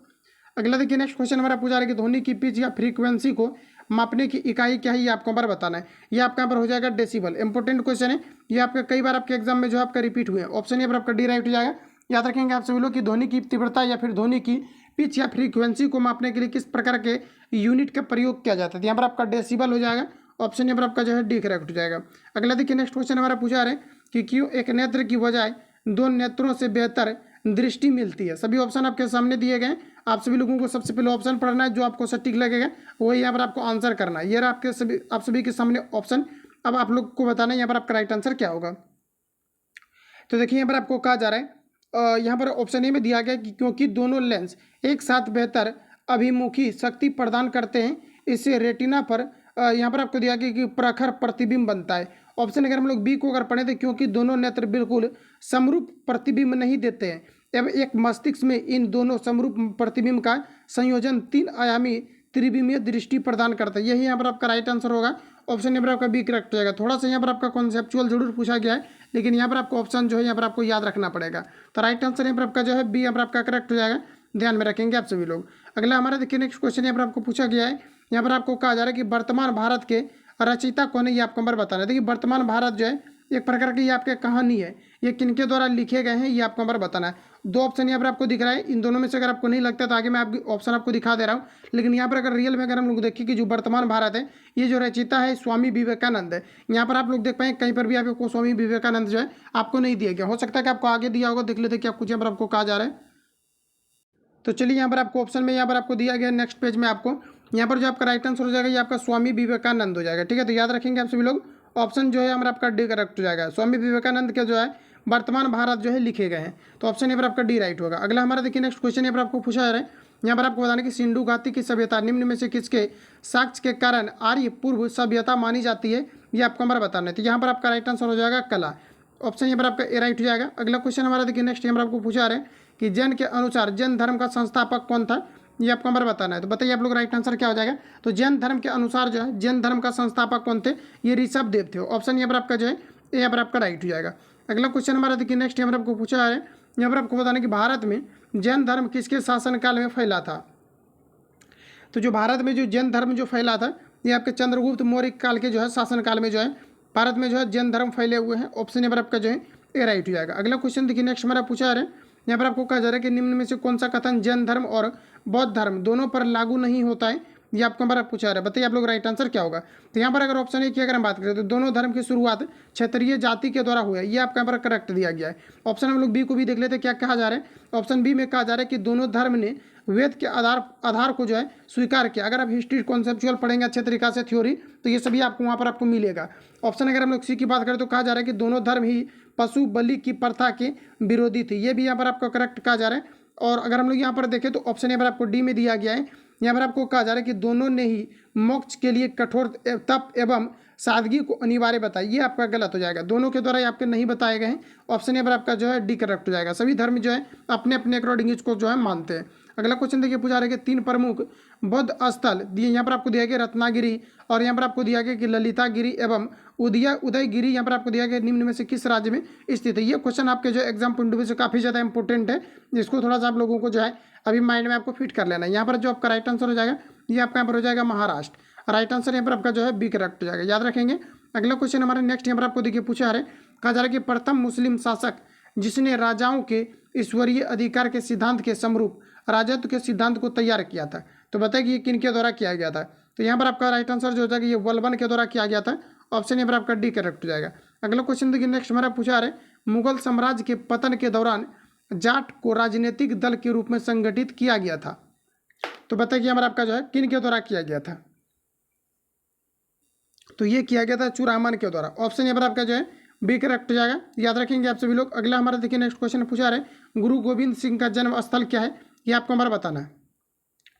अगला देखिए नेक्स्ट क्वेश्चन हमारा पूछा रहा है कि ध्वनि की पिच या फ्रीक्वेंसी को मापने की इकाई क्या है, ये आपको बार बताना है। ये आपका यहाँ पर हो जाएगा डेसिबल। इंपॉर्टेंट क्वेश्चन है, ये आपका कई बार आपके एग्जाम में जो आपका रिपीट हुए हैं। ऑप्शन यहाँ पर आपका डी राइट हो जाएगा। याद रखेंगे आप सभी लोग कि ध्वनि की तीव्रता या फिर ध्वनि की पिच या फ्रीक्वेंसी को मापने के लिए किस प्रकार के यूनिट का प्रयोग किया जाता है? तो यहाँ पर आपका डेसिबल हो जाएगा। ऑप्शन यहाँ पर आपका जो है डी करेक्ट हो जाएगा। अगला देखिए नेक्स्ट क्वेश्चन हमारा पूछा रहे कि क्यों एक नेत्र की बजाय दो नेत्रों से बेहतर दृष्टि मिलती है? सभी ऑप्शन आपके सामने दिए गए। आप सभी लोगों को सबसे पहले ऑप्शन पढ़ना है, जो आपको सटीक लगेगा वही यहाँ पर आपको आंसर करना है। ये रहा आप सभी के सामने ऑप्शन। अब आप लोग को बताना है यहाँ पर आपका राइट आंसर क्या होगा। तो देखिए यहाँ पर आपको कहा जा रहा है, यहाँ पर ऑप्शन ए में दिया गया कि क्योंकि दोनों लेंस एक साथ बेहतर अभिमुखी शक्ति प्रदान करते हैं, इससे रेटिना पर यहाँ पर आपको दिया गया कि प्रखर प्रतिबिंब बनता है। ऑप्शन अगर हम लोग बी को अगर पढ़े तो क्योंकि दोनों नेत्र बिल्कुल समरूप प्रतिबिंब नहीं देते हैं, एवं एक मस्तिष्क में इन दोनों समरूप प्रतिबिंब का संयोजन तीन आयामी त्रिविमीय दृष्टि प्रदान करता है। यही यहाँ पर आपका राइट आंसर होगा। ऑप्शन यहाँ पर आपका बी करेक्ट हो जाएगा। थोड़ा सा यहाँ पर आपका कॉन्सेप्चुअल जरूर पूछा गया है, लेकिन यहाँ पर आपको ऑप्शन जो है यहाँ पर आपको याद रखना पड़ेगा। तो राइट आंसर यहाँ पर आपका जो है बी यहाँ पर आपका करेक्ट हो जाएगा। ध्यान में रखेंगे आप सभी लोग। अगला हमारा देखिए नेक्स्ट क्वेश्चन यहाँ पर आपको पूछा गया है। यहाँ पर आपको कहा जा रहा है कि वर्तमान भारत के रचयिता कौन है, ये आपको नंबर बताना है। देखिए वर्तमान भारत जो है एक प्रकार की ये आपके कहानी है, ये किनके द्वारा लिखे गए हैं ये आपको नंबर बताना है। दो ऑप्शन यहाँ पर आपको दिख रहा है, इन दोनों में से अगर आपको नहीं लगता तो आगे मैं आपकी ऑप्शन आपको दिखा दे रहा हूँ। लेकिन यहाँ पर अगर रियल में अगर हम लोग देखें कि जो वर्तमान भारत है ये जो रचयिता है स्वामी विवेकानंद है। यहाँ पर आप लोग देख पाएंगे कहीं पर भी आपको स्वामी विवेकानंद जो है आपको नहीं दिया गया, हो सकता है कि आपको आगे दिया होगा, देख लेते कि आप कुछ यहाँ पर आपको कहा जा रहा है। तो चलिए यहाँ पर आपको ऑप्शन में यहाँ पर आपको दिया गया नेक्स्ट पेज में आपको यहाँ पर जो आपका राइट आंसर हो जाएगा ये आपका स्वामी विवेकानंद हो जाएगा। ठीक है, तो याद रखेंगे आप सभी लोग। ऑप्शन जो है हमारा आपका डी करेक्ट हो जाएगा। स्वामी विवेकानंद के जो है वर्तमान भारत जो है लिखे गए हैं, तो ऑप्शन यहाँ पर आपका डी राइट होगा। अगला हमारा देखिए नेक्स्ट क्वेश्चन यहाँ पर आपको पूछा जा रहा है। यहाँ पर आपको बताना कि सिंधु घाटी की सभ्यता निम्न में से किसके साक्ष्य के कारण आर्य पूर्व सभ्यता मानी जाती है, ये आपको हमारा बताना है। तो यहाँ पर आपका राइट आंसर हो जाएगा कला। ऑप्शन यहाँ पर आपका ए राइट हो जाएगा। अगला क्वेश्चन हमारा देखिए नेक्स्ट यहाँ पर आपको पूछा रहे हैं कि जैन के अनुसार जैन धर्म का संस्थापक कौन था, ये आपको नंबर बताना है। तो बताइए आप लोग राइट आंसर क्या हो जाएगा। तो जैन धर्म के अनुसार जो है जैन धर्म का संस्थापक कौन थे, ये ऋषभ देव थे। ऑप्शन यहाँ पर आपका जो है यहाँ पर आपका राइट हो जाएगा। अगला क्वेश्चन हमारा देखिए नेक्स्ट यहाँ पर आपको पूछा है, यहाँ पर आपको बताना कि भारत में जैन धर्म किसके शासनकाल में फैला था। तो जो भारत में जो जैन धर्म जो फैला था ये आपके चंद्रगुप्त मौर्य काल के जो है शासनकाल में जो है भारत में जो है जैन धर्म फैले हुए हैं। ऑप्शन यहाँ पर आपका जो है ए राइट हो जाएगा। अगला क्वेश्चन देखिए नेक्स्ट हमारा पूछा है, यहाँ पर आपको कहा जा रहा है कि निम्न में से कौन सा कथन जैन धर्म और बौद्ध धर्म दोनों पर लागू नहीं होता है, ये आपको नंबर पूछा रहा है। बताइए आप लोग राइट आंसर क्या होगा। तो यहाँ पर अगर ऑप्शन ए की अगर हम बात करें तो दोनों धर्म की शुरुआत क्षत्रिय जाति के द्वारा हुआ है, ये आपका यहाँ पर करेक्ट दिया गया है। ऑप्शन हम लोग बी को भी देख लेते हैं क्या कहा जा रहा है। ऑप्शन बी में कहा जा रहा है कि दोनों धर्म ने वेद के आधार को जो है स्वीकार किया। अगर आप हिस्ट्री कॉन्सेप्चुअल पढ़ेंगे अच्छे तरीका से थ्योरी तो ये सभी आपको वहाँ पर आपको मिलेगा। ऑप्शन अगर हम लोग सी की बात करें तो कहा जा रहा है कि दोनों धर्म ही पशु बलि की प्रथा के विरोधी थे, ये भी यहाँ पर आपको करेक्ट कहा जा रहा है। और अगर हम लोग यहाँ पर देखें तो ऑप्शन यहाँ पर आपको डी में दिया गया है। यहाँ पर आपको कहा जा रहा है कि दोनों ने ही मोक्ष के लिए कठोर तप एवं सादगी को अनिवार्य बताया, ये आपका गलत हो जाएगा। दोनों के द्वारा आपके नहीं बताए गए हैं। ऑप्शन यहाँ पर आपका जो है डी करेक्ट हो जाएगा। सभी धर्म जो है अपने अपने अकॉर्डिंग इसको जो है मानते हैं। अगला क्वेश्चन देखिए पूछा रहा है कि तीन प्रमुख बौद्ध स्थल दिए, यहाँ पर आपको दिया गया रत्नागिरी और यहाँ पर आपको दिया गया कि ललितागिरी एवं उदयगिरी यहाँ पर आपको दिया गया निम्न में से किस राज्य में स्थित है। ये क्वेश्चन आपके जो एग्जाम पॉइंट ऑफ व्यू से काफ़ी ज़्यादा इंपॉर्टेंट है, जिसको थोड़ा सा आप लोगों को जो है अभी माइंड में आपको फिट कर लेना है। यहाँ पर जो आपका राइट आंसर हो जाएगा ये आपका यहाँ पर हो जाएगा महाराष्ट्र। राइट आंसर यहाँ पर आपका जो है बी करेक्ट हो जाएगा, याद रखेंगे। अगला क्वेश्चन हमारे नेक्स्ट यहाँ पर आपको देखिए पूछा है, कहा जा रहा है कि प्रथम मुस्लिम शासक जिसने राजाओं के ईश्वरीय अधिकार के सिद्धांत के समरूप राजत्व के सिद्धांत को तैयार किया था। तो बताइए ये किन के द्वारा किया गया था। तो यहाँ पर आपका राइट आंसर जो हो जाएगा ये वल्लभन के द्वारा किया गया था। ऑप्शन यहाँ पर आपका डी करेक्ट हो जाएगा। अगला क्वेश्चन देखिए नेक्स्ट हमारा पूछा है, मुगल साम्राज्य के पतन के दौरान जाट को राजनीतिक दल के रूप में संगठित किया गया था। तो बताइए हमारा आपका जो है किन के द्वारा किया गया था। तो ये किया गया था चूड़ामन के द्वारा। ऑप्शन यहाँ पर आपका जो है बी करेक्ट हो जाएगा, याद रखेंगे आप सभी लोग। अगला हमारा देखिए नेक्स्ट क्वेश्चन पूछा रहे, गुरु गोविंद सिंह का जन्म स्थल क्या है, ये आपको हमारा बताना है।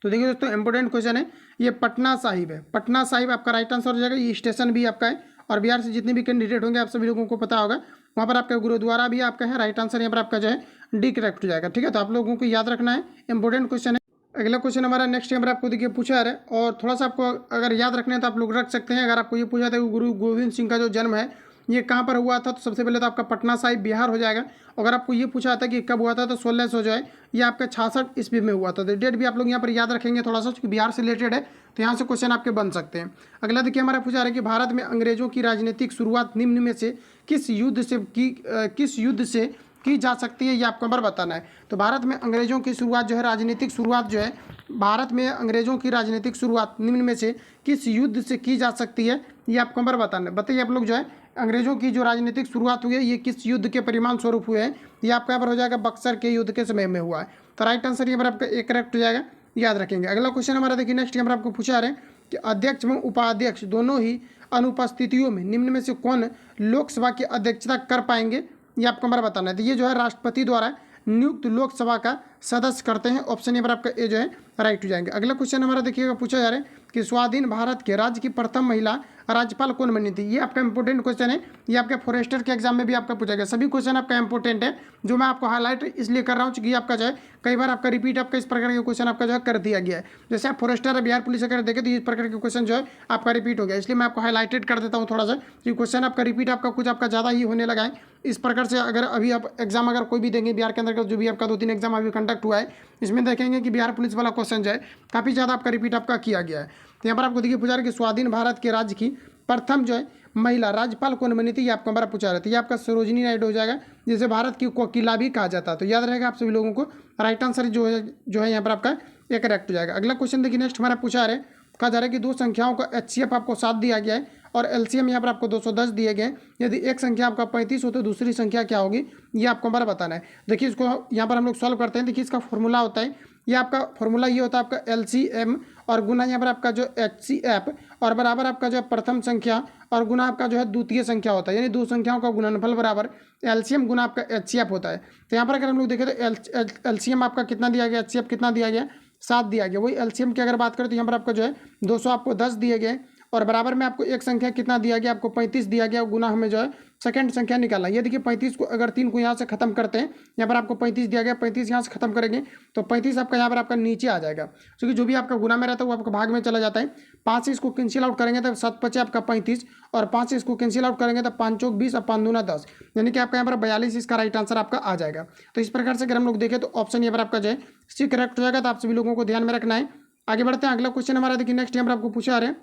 तो देखिए दोस्तों इंपॉर्टेंट क्वेश्चन है, ये पटना साहिब है। पटना साहिब आपका राइट आंसर हो जाएगा। ये स्टेशन भी आपका है और बिहार से जितने भी कैंडिडेट होंगे आप सभी लोगों को पता होगा, वहाँ पर आपका गुरुद्वारा भी आपका है। राइट आंसर यहाँ पर आपका जो है डी करेक्ट हो जाएगा। ठीक है, तो आप लोगों को याद रखना है, इंपॉर्टेंट क्वेश्चन है। अगला क्वेश्चन हमारा नेक्स्ट यहाँ पर आपको देखिए पूछा है और थोड़ा सा आपको अगर याद रखना है तो आप लोग रख सकते हैं। अगर आपको ये पूछा था कि गुरु गोविंद सिंह का जो जन्म है ये कहाँ पर हुआ था, तो सबसे पहले तो आपका पटना साहिब बिहार हो जाएगा। अगर आपको ये पूछा था कि कब हुआ था तो 1600 जो है ये आपका 66 ईस्वी में हुआ था। तो डेट भी आप लोग यहाँ पर याद रखेंगे थोड़ा सा, क्योंकि बिहार से रिलेटेड है तो यहाँ से क्वेश्चन आपके बन सकते हैं। अगला देखिए हमारा पूछा रहा है कि भारत में अंग्रेजों की राजनीतिक शुरुआत निम्न में से किस युद्ध से की जा सकती है, ये आपको नंबर बताना है। तो भारत में अंग्रेजों की शुरुआत जो है, राजनीतिक शुरुआत जो है, भारत में अंग्रेजों की राजनीतिक शुरुआत निम्न में से किस युद्ध से की जा सकती है, ये आपको नंबर बताना है। बताइए आप लोग जो है अंग्रेजों की जो राजनीतिक शुरुआत हुई है ये किस युद्ध के परिणाम स्वरूप हुए हैं, ये आपका यहाँ पर हो जाएगा बक्सर के युद्ध के समय में हुआ है। तो राइट आंसर यहाँ पर आपका एक करेक्ट हो जाएगा, याद रखेंगे। अगला क्वेश्चन हमारा देखिए नेक्स्ट यहाँ पर आपको पूछा रहे हैं कि अध्यक्ष एवं उपाध्यक्ष दोनों ही अनुपस्थितियों में निम्न में से कौन लोकसभा की अध्यक्षता कर पाएंगे, ये आपको हमारा बताना है। तो ये जो है राष्ट्रपति द्वारा नियुक्त लोकसभा का सदस्य करते हैं। ऑप्शन यहाँ पर आपका ए जो है राइट हो जाएंगे। अगला क्वेश्चन हमारा देखिएगा पूछा जा रहा है कि स्वाधीन भारत के राज्य की प्रथम महिला राज्यपाल कौन बनी थी, ये आपका इंपॉर्टेंट क्वेश्चन है। ये आपके फॉरेस्टर के एग्जाम में भी आपका पूछा गया। सभी क्वेश्चन आपका इंपॉर्टेंट है, जो मैं आपको हाईलाइट इसलिए कर रहा हूँ क्योंकि आपका जो है कई बार आपका रिपीट आपका इस प्रकार के क्वेश्चन आपका जो है कर दिया गया है। जैसे आप फॉरेस्टर बिहार पुलिस अगर देखें तो इस प्रकार के क्वेश्चन जो है आपका रिपीट हो गया, इसलिए मैं आपको हाईलाइटेड कर देता हूँ थोड़ा सा, क्योंकि क्वेश्चन आपका रिपीट आपका कुछ आपका ज़्यादा ही होने लगा है। इस प्रकार से अगर अभी आप एग्जाम अगर कोई भी देंगे बिहार के अंदर का जो भी आपका 2-3 एग्जाम अभी कंडक्ट हुआ है, इसमें देखेंगे कि बिहार पुलिस वाला क्वेश्चन जो है काफ़ी ज़्यादा आपका रिपीट आपका किया गया है। तो यहाँ पर आपको देखिए पूछा रहा है कि स्वाधीन भारत के राज्य की प्रथम जो है महिला राज्यपाल कौन बनी थी, ये आपको हमारा पूछा रहा था। ये आपका सरोजिनी नायडू हो जाएगा, जिसे भारत की कोकिला भी कहा जाता है। तो याद रहेगा आप सभी लोगों को, राइट आंसर जो है यहाँ पर आपका एक करेक्ट हो जाएगा। अगला क्वेश्चन देखिए नेक्स्ट हमारा पूछा रहा है, कहा जा रहा है कि दो संख्याओं का HCF आपको 7 दिया गया है और LCM यहाँ पर आपको 210 दिए गए। यदि एक संख्या आपका 35 हो तो दूसरी संख्या क्या होगी, ये आपको हमारा बताना है। देखिए इसको यहाँ पर हम लोग सॉल्व करते हैं। देखिए इसका फॉर्मूला होता है, ये आपका फॉर्मूला ये होता है आपका LCM और गुना यहाँ पर आपका जो HCF और बराबर आपका जो है प्रथम संख्या और गुना आपका जो है द्वितीय संख्या होता है, यानी दो संख्याओं का गुणनफल बराबर LCM गुना आपका HCF होता है। तो यहाँ पर अगर हम लोग देखें तो LCM आपका कितना दिया गया, HCF कितना दिया गया, 7 दिया गया। वही LCM की अगर बात करें तो यहाँ पर आपका जो है 200 आपको 10 दिए गए और बराबर में आपको एक संख्या कितना दिया गया, आपको 35 दिया गया। गुना हमें जो है सेकंड संख्या निकालना। ये देखिए 35 को अगर 3 को यहाँ से खत्म करते हैं, यहाँ पर आपको 35 दिया गया, 35 यहाँ से खत्म करेंगे तो 35 आपका यहाँ पर आपका नीचे आ जाएगा, क्योंकि जो भी आपका गुना में रहता है वो आपका भाग में चला जाता है। 5 से इसको कैंसिल आउट करेंगे तो 7 बचे आपका 35 और 5 से इसको कैंसिल आउट करेंगे तो 5 चौक 20 और 5 दूना 10, यानी कि आपका यहाँ पर 42 इसका राइट आंसर आपका आ जाएगा। तो इस प्रकार से अगर हम लोग देखें तो ऑप्शन यहाँ पर आपका जो है सी करेक्ट हो जाएगा। तो आप सभी लोगों को ध्यान में रखना है। आगे बढ़ते हैं। अगला क्वेश्चन हमारा देखिए नेक्स्ट यहाँ पर आपको पूछा रहे हैं,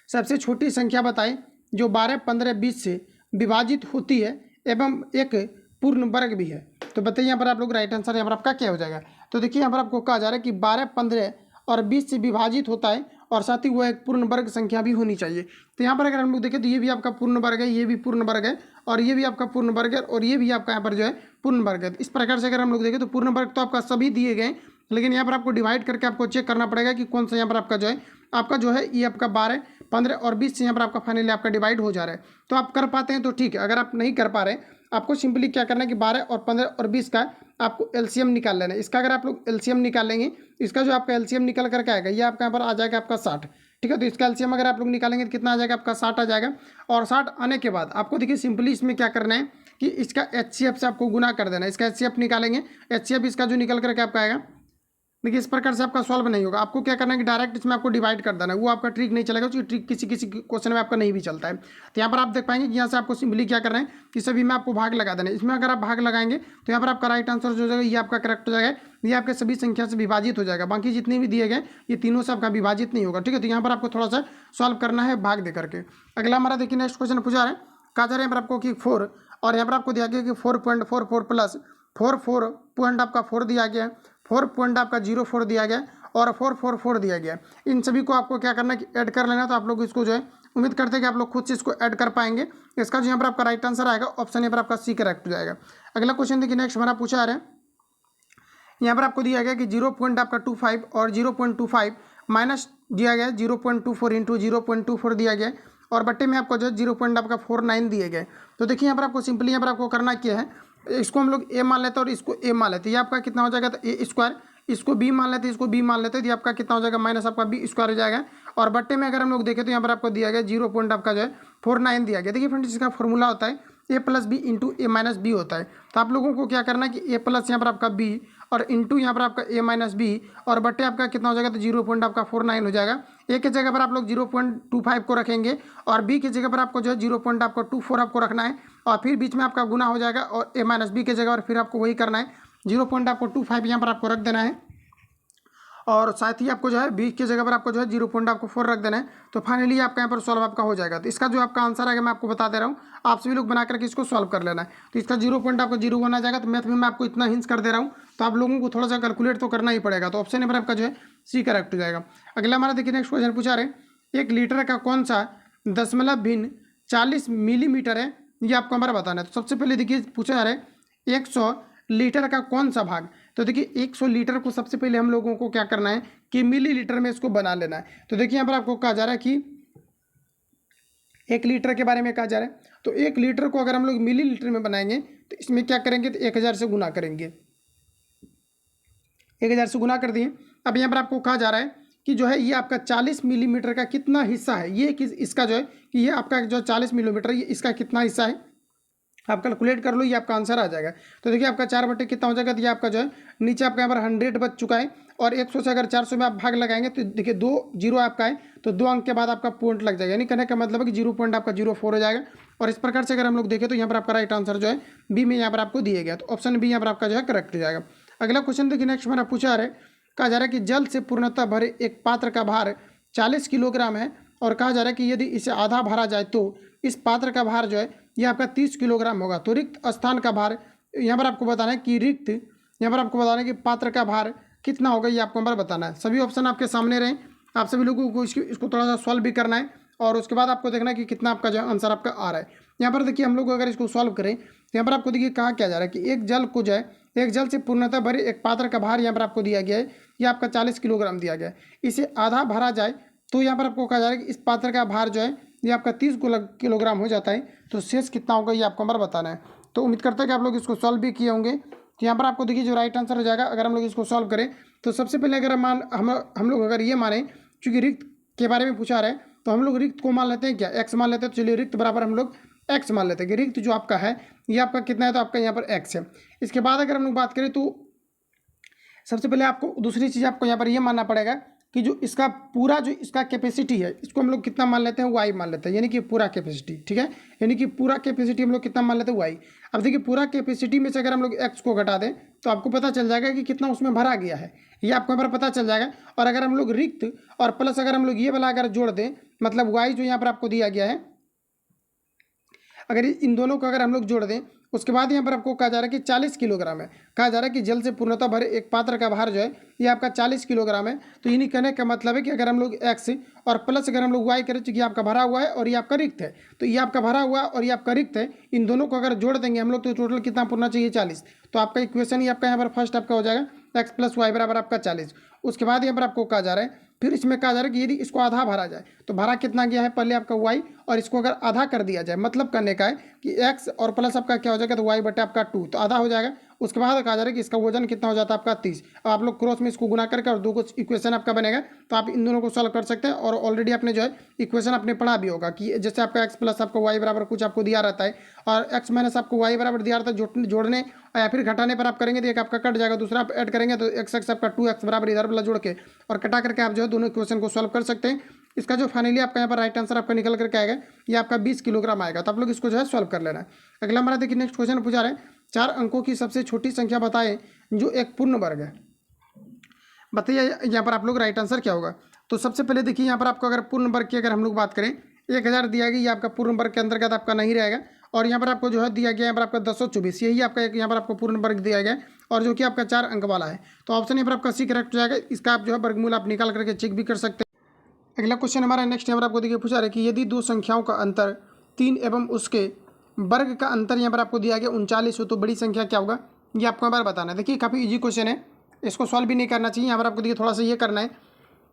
सबसे छोटी संख्या बताएं जो 12, 15, 20 से विभाजित होती है एवं एक पूर्ण वर्ग भी है। तो बताइए यहाँ पर आप लोग राइट आंसर यहाँ पर आपका क्या हो जाएगा। तो देखिए यहाँ पर आपको कहा जा रहा है कि 12, 15 और 20 से विभाजित होता है और साथ ही वो एक पूर्ण वर्ग संख्या भी होनी चाहिए। तो यहाँ पर अगर हम लोग देखें तो ये भी आपका पूर्ण वर्ग है, ये भी पूर्ण वर्ग है और ये भी आपका पूर्ण वर्ग है और ये भी आपका यहाँ पर जो है पूर्ण वर्ग है। इस प्रकार से अगर हम लोग देखें तो पूर्ण वर्ग तो आपका सभी दिए गए, लेकिन यहाँ पर आपको डिवाइड करके आपको चेक करना पड़ेगा कि कौन सा यहाँ पर आपका जो है ये आपका 12, 15 और 20 से यहाँ पर आपका फाइनली आपका डिवाइड हो जा रहा है। तो आप कर पाते हैं तो ठीक है, अगर आप नहीं कर पा रहे आपको सिंपली क्या करना है कि 12 और 15 और 20 का आपको LCM निकाल लेना है। इसका अगर आप लोग LCM निकाल लेंगे, इसका जो आपका LCM निकल करके आएगा ये आपका यहाँ पर आ जाएगा आपका 60। ठीक है, तो इसका LCM अगर आप लोग निकालेंगे तो कितना आ जाएगा आपका 60 आ जाएगा। और 60 आने के बाद आपको देखिए सिंपली इसमें क्या करना है कि इसका HCF से आपको गुना कर देना है। इसका HCF निकालेंगे, HCF इसका जो निकल करके आपका आएगा, देखिए इस प्रकार से आपका सॉल्व नहीं होगा। आपको क्या करना है कि डायरेक्ट इसमें आपको डिवाइड कर देना है, वो आपका ट्रिक नहीं चलेगा, क्योंकि ट्रिक किसी किसी क्वेश्चन में आपका नहीं भी चलता है। तो यहाँ पर आप देख पाएंगे कि यहाँ से आपको सिंपली क्या करना है कि सभी में आपको भाग लगा देना है। इसमें अगर आप भाग लगाएंगे तो यहाँ पर आपका राइट आंसर जो हो जाएगा ये आपका करेक्ट हो जाएगा, ये आपके सभी संख्या से विभाजित हो जाएगा। बाकी जितने भी दिए गए ये तीनों से आपका विभाजित नहीं होगा। ठीक है, तो यहाँ पर आपको थोड़ा सा सॉल्व करना है भाग दे करके। अगला हमारा देखिए नेक्स्ट क्वेश्चन पूछा रहे हैं, कहा जा रहा है यहाँ पर आपको कि 4 और यहाँ पर आपको दिया गया कि 4.44 प्लस 4 पॉइंट आपका 4 दिया गया, 4 पॉइंट आपका 04 दिया गया और 444 दिया गया। इन सभी को आपको क्या करना है कि ऐड कर लेना। तो आप लोग इसको जो है उम्मीद करते हैं कि आप लोग खुद से इसको ऐड कर पाएंगे। इसका जो यहाँ पर आपका राइट आंसर आएगा ऑप्शन यहाँ पर आपका सी करेक्ट हो जाएगा। अगला क्वेश्चन देखिए नेक्स्ट हमारा पूछा रहे हैं, यहाँ पर आपको दिया गया कि 0.25 और 0.25 माइनस दिया गया 0.24 इंटू 0.24 दिया गया और बट्टे में आपको जो है 0.49 दिए गए। तो देखिए यहाँ पर आपको सिंपली यहाँ पर आपको करना क्या है, इसको हम लोग ए मान लेते हैं और इसको ए मान लेते हैं। ये आपका कितना हो जाएगा, तो ए स्क्वायर, इसको बी मान लेते हैं, इसको बी मान लेते हैं, तो ये आपका कितना हो जाएगा माइनस आपका बी स्क्वायर हो जाएगा। और बट्टे में अगर हम लोग देखें तो यहाँ पर आपको दिया गया 0. आपका जो है 49 दिया गया। देखिए फ्रेंड्स इसका फॉर्मूला होता है ए प्लस बी इंटू ए माइनस बी होता है। तो आप लोगों को क्या करना है कि ए प्लस यहाँ पर आपका बी और इंटू यहाँ पर आपका ए माइनस बी और बट्टे आपका कितना हो जाएगा, तो 0.49 हो जाएगा। ए की जगह पर आप लोग 0.25 को रखेंगे और बी की जगह पर आपको जो है 0.24 आपको रखना है और फिर बीच में आपका गुना हो जाएगा और ए माइनस बी की जगह और फिर आपको वही करना है 0.25 यहाँ पर आपको रख देना है। और साथ ही आपको जो है बी की जगह पर आपको जो है 0.4 रख देना है। तो फाइनली आपका यहाँ पर सॉल्व आपका हो जाएगा। तो इसका जो आपका आंसर आएगा मैं आपको बता दे रहा हूँ, आप सभी लोग बना करके इसको सॉल्व कर लेना है। तो इसका 0.01 आ जाएगा। तो मैथ में मैं आपको इतना हिंस कर दे रहा हूँ, तो आप लोगों को थोड़ा सा कैलकुलेट तो करना ही पड़ेगा। तो ऑप्शन नंबर आपका जो है सी करेक्ट हो जाएगा। अगला हमारा देखिए नेक्स्ट क्वेश्चन पूछा रहे 1 लीटर का कौन सा दशमलव भिन्न 40 मिलीमीटर है, ये आपको हमारा बताना है। तो सबसे पहले देखिए पूछा जा रहा है 100 लीटर का कौन सा भाग। तो देखिए 100 लीटर को सबसे पहले हम लोगों को क्या करना है कि मिली लीटर में इसको बना लेना है। तो देखिए यहाँ पर आपको कहा जा रहा है कि 1 लीटर के बारे में कहा जा रहा है। तो 1 लीटर को अगर हम लोग मिली लीटर में बनाएंगे तो इसमें क्या करेंगे, तो 1000 से गुना करेंगे। 1000 से गुना कर दिए। अब यहाँ पर आपको कहा जा रहा है कि जो है ये आपका 40 मिलीमीटर का कितना हिस्सा है, ये इसका जो है कि ये आपका जो 40 मिलीमीटर ये इसका कितना हिस्सा है, आप कैलकुलेट कर लो, ये आपका आंसर आ जाएगा। तो देखिए आपका 4 बटे कितना हो जाएगा, तो ये आपका जो है नीचे आपका यहाँ पर 100 बच चुका है। और 100 से अगर 400 में आप भाग लगाएंगे तो देखिए 2 जीरो आपका है, तो 2 अंक के बाद आपका पॉइंट लग जाएगा, यानी कहने का मतलब है कि 0.04 हो जाएगा। और इस प्रकार से अगर हम लोग देखें तो यहाँ पर आपका राइट आंसर जो है बी में यहाँ पर आपको दिया गया। तो ऑप्शन बी यहाँ पर आपका जो है करेक्ट हो जाएगा। अगला क्वेश्चन देखिए नेक्स्ट हमारा पूछा है, कहा जा रहा है कि जल से पूर्णतः भरे एक पात्र का भार 40 किलोग्राम है और कहा जा रहा है कि यदि इसे आधा भरा जाए तो इस पात्र का भार जो है ये आपका 30 किलोग्राम होगा। तो रिक्त स्थान का भार यहाँ पर आपको बताना है कि यहाँ पर आपको बताना है कि पात्र का भार कितना होगा, ये आपको नंबर बताना है। सभी ऑप्शन आपके सामने रहें, आप सभी लोगों को इसको थोड़ा सा सॉल्व भी करना है और उसके बाद आपको देखना है कि कितना आपका जो आंसर आपका आ रहा है। यहाँ पर देखिए हम लोग अगर इसको सॉल्व करें तो यहाँ पर आपको देखिए कहा क्या जा रहा है कि एक जल को जो है एक जल से पूर्णतः भरे एक पात्र का भार यहाँ पर आपको दिया गया है, ये आपका 40 किलोग्राम दिया गया है। इसे आधा भरा जाए तो यहाँ पर आपको कहा जा रहा है कि इस पात्र का भार जो है ये आपका 30 किलोग्राम हो जाता है। तो शेष कितना होगा ये आपको नंबर बताना है। तो उम्मीद करता है कि आप लोग इसको सॉल्व भी किए होंगे। तो यहाँ पर आपको देखिए जो राइट आंसर हो जाएगा अगर हम लोग इसको सॉल्व करें तो सबसे पहले अगर हम लोग अगर ये माने, चूँकि रिक्त के बारे में पूछा रहा है तो हम लोग रिक्त को मान लेते हैं क्या, एक्स मान लेते हैं। तो चलिए रिक्त बराबर हम लोग एक्स मान लेते हैं कि रिक्त जो आपका है ये आपका कितना है, तो आपका यहाँ पर एक्स है। इसके बाद अगर हम लोग बात करें तो सबसे पहले आपको दूसरी चीज़ आपको यहाँ पर ये मानना पड़ेगा कि जो इसका पूरा जो इसका कैपेसिटी है इसको हम लोग कितना मान लेते हैं, वाई मान लेते हैं, यानी कि पूरा कैपेसिटी, ठीक है, यानी कि पूरा कैपेसिटी हम लोग कितना मान लेते हैं, वाई। अब देखिए पूरा कैपेसिटी में से अगर हम लोग एक्स को घटा दें तो आपको पता चल जाएगा कि कितना उसमें भरा गया है, ये आपको यहाँ पर पता चल जाएगा। और अगर हम लोग रिक्त और प्लस अगर हम लोग ये वाला अगर जोड़ दें, मतलब वाई जो यहाँ पर आपको दिया गया है, अगर इन दोनों को अगर हम लोग जोड़ दें उसके बाद यहाँ पर आपको कहा जा रहा है कि 40 किलोग्राम है। कहा जा रहा है कि जल से पूर्णतः भरे एक पात्र का भार जो है ये आपका 40 किलोग्राम है। तो यानी कहने का मतलब है कि अगर हम लोग एक्स और प्लस अगर हम लोग वाई करें, चूँकि आपका भरा हुआ है और ये आपका रिक्त है, तो ये आपका भरा हुआ और ये आपका रिक्त है, इन दोनों को अगर जोड़ देंगे हम लोग तो टोटल कितना पूर्णा चाहिए, 40। तो आपका इक्वेशन ही आपका यहाँ पर फर्स्ट आपका हो जाएगा एक्स प्लस वाई बराबर आपका 40। उसके बाद यहाँ पर आपको कहा जा रहा है, फिर इसमें कहा जा रहा है कि यदि इसको आधा भरा जाए तो भरा कितना गया है, पहले आपका वाई और इसको अगर आधा कर दिया जाए, मतलब करने का है कि एक्स और प्लस आपका क्या हो जाएगा, तो वाई बटे आपका 2, तो आधा हो जाएगा। उसके बाद कहा जा रहा है कि इसका वजन कितना हो जाता है आपका 30। अब आप लोग क्रॉस में इसको गुना करके और दो कुछ इक्वेशन आपका बनेगा, तो आप इन दोनों को सॉल्व कर सकते हैं। और ऑलरेडी आपने जो है इक्वेशन आपने पढ़ा भी होगा कि जैसे आपका एक्स प्लस आपको वाई बराबर कुछ आपको दिया रहता है और एक्स माइनस आपको वाई बराबर दिया रहता है, जोड़ने या फिर घटाने पर आप करेंगे तो एक आपका कट जाएगा, दूसरा आप ऐड करेंगे तो एक्स एक्स आपका 2x बराबर इधर वाला जोड़ के और कटा करके आप जो है दोनों इक्वेशन को सॉल्व कर सकते हैं। इसका जो फाइनली आपका यहाँ पर राइट आंसर आपका निकल करके आएगा ये आपका 20 किलोग्राम आएगा। तो आप लोग इसको जो है सॉल्व कर लेना है। अगला हमारा देखिए नेक्स्ट क्वेश्चन पूछा रहे 4 अंकों की सबसे छोटी संख्या बताएं जो एक पूर्ण वर्ग है। बताइए यहाँ पर आप लोग राइट आंसर क्या होगा। तो सबसे पहले देखिए यहाँ पर आपको अगर पूर्ण वर्ग की अगर हम लोग बात करें 1000 दिया गया, ये आपका पूर्ण वर्ग के अंतर्गत आपका नहीं रहेगा। और यहाँ पर आपको जो है दिया गया यहाँ पर आपका 224, यही आपका एक यहाँ पर आपको पूर्ण वर्ग दिया गया और जो कि आपका 4 अंक वाला है। तो ऑप्शन यहाँ पर आपका सी करेक्ट हो जाएगा। इसका आप जो है वर्गमूल आप निकाल करके चेक भी कर सकते हैं। अगला क्वेश्चन हमारा नेक्स्ट यहाँ पर आपको देखिए पूछा रहा है कि यदि दो संख्याओं का अंतर 3 एवं उसके वर्ग का अंतर यहाँ पर आपको दिया गया 39 हो तो बड़ी संख्या क्या होगा, ये आपको यहाँ पर बताना है। देखिए काफ़ी ईजी क्वेश्चन है, इसको सॉल्व भी नहीं करना चाहिए। यहाँ पर आपको देखिए थोड़ा सा ये करना है,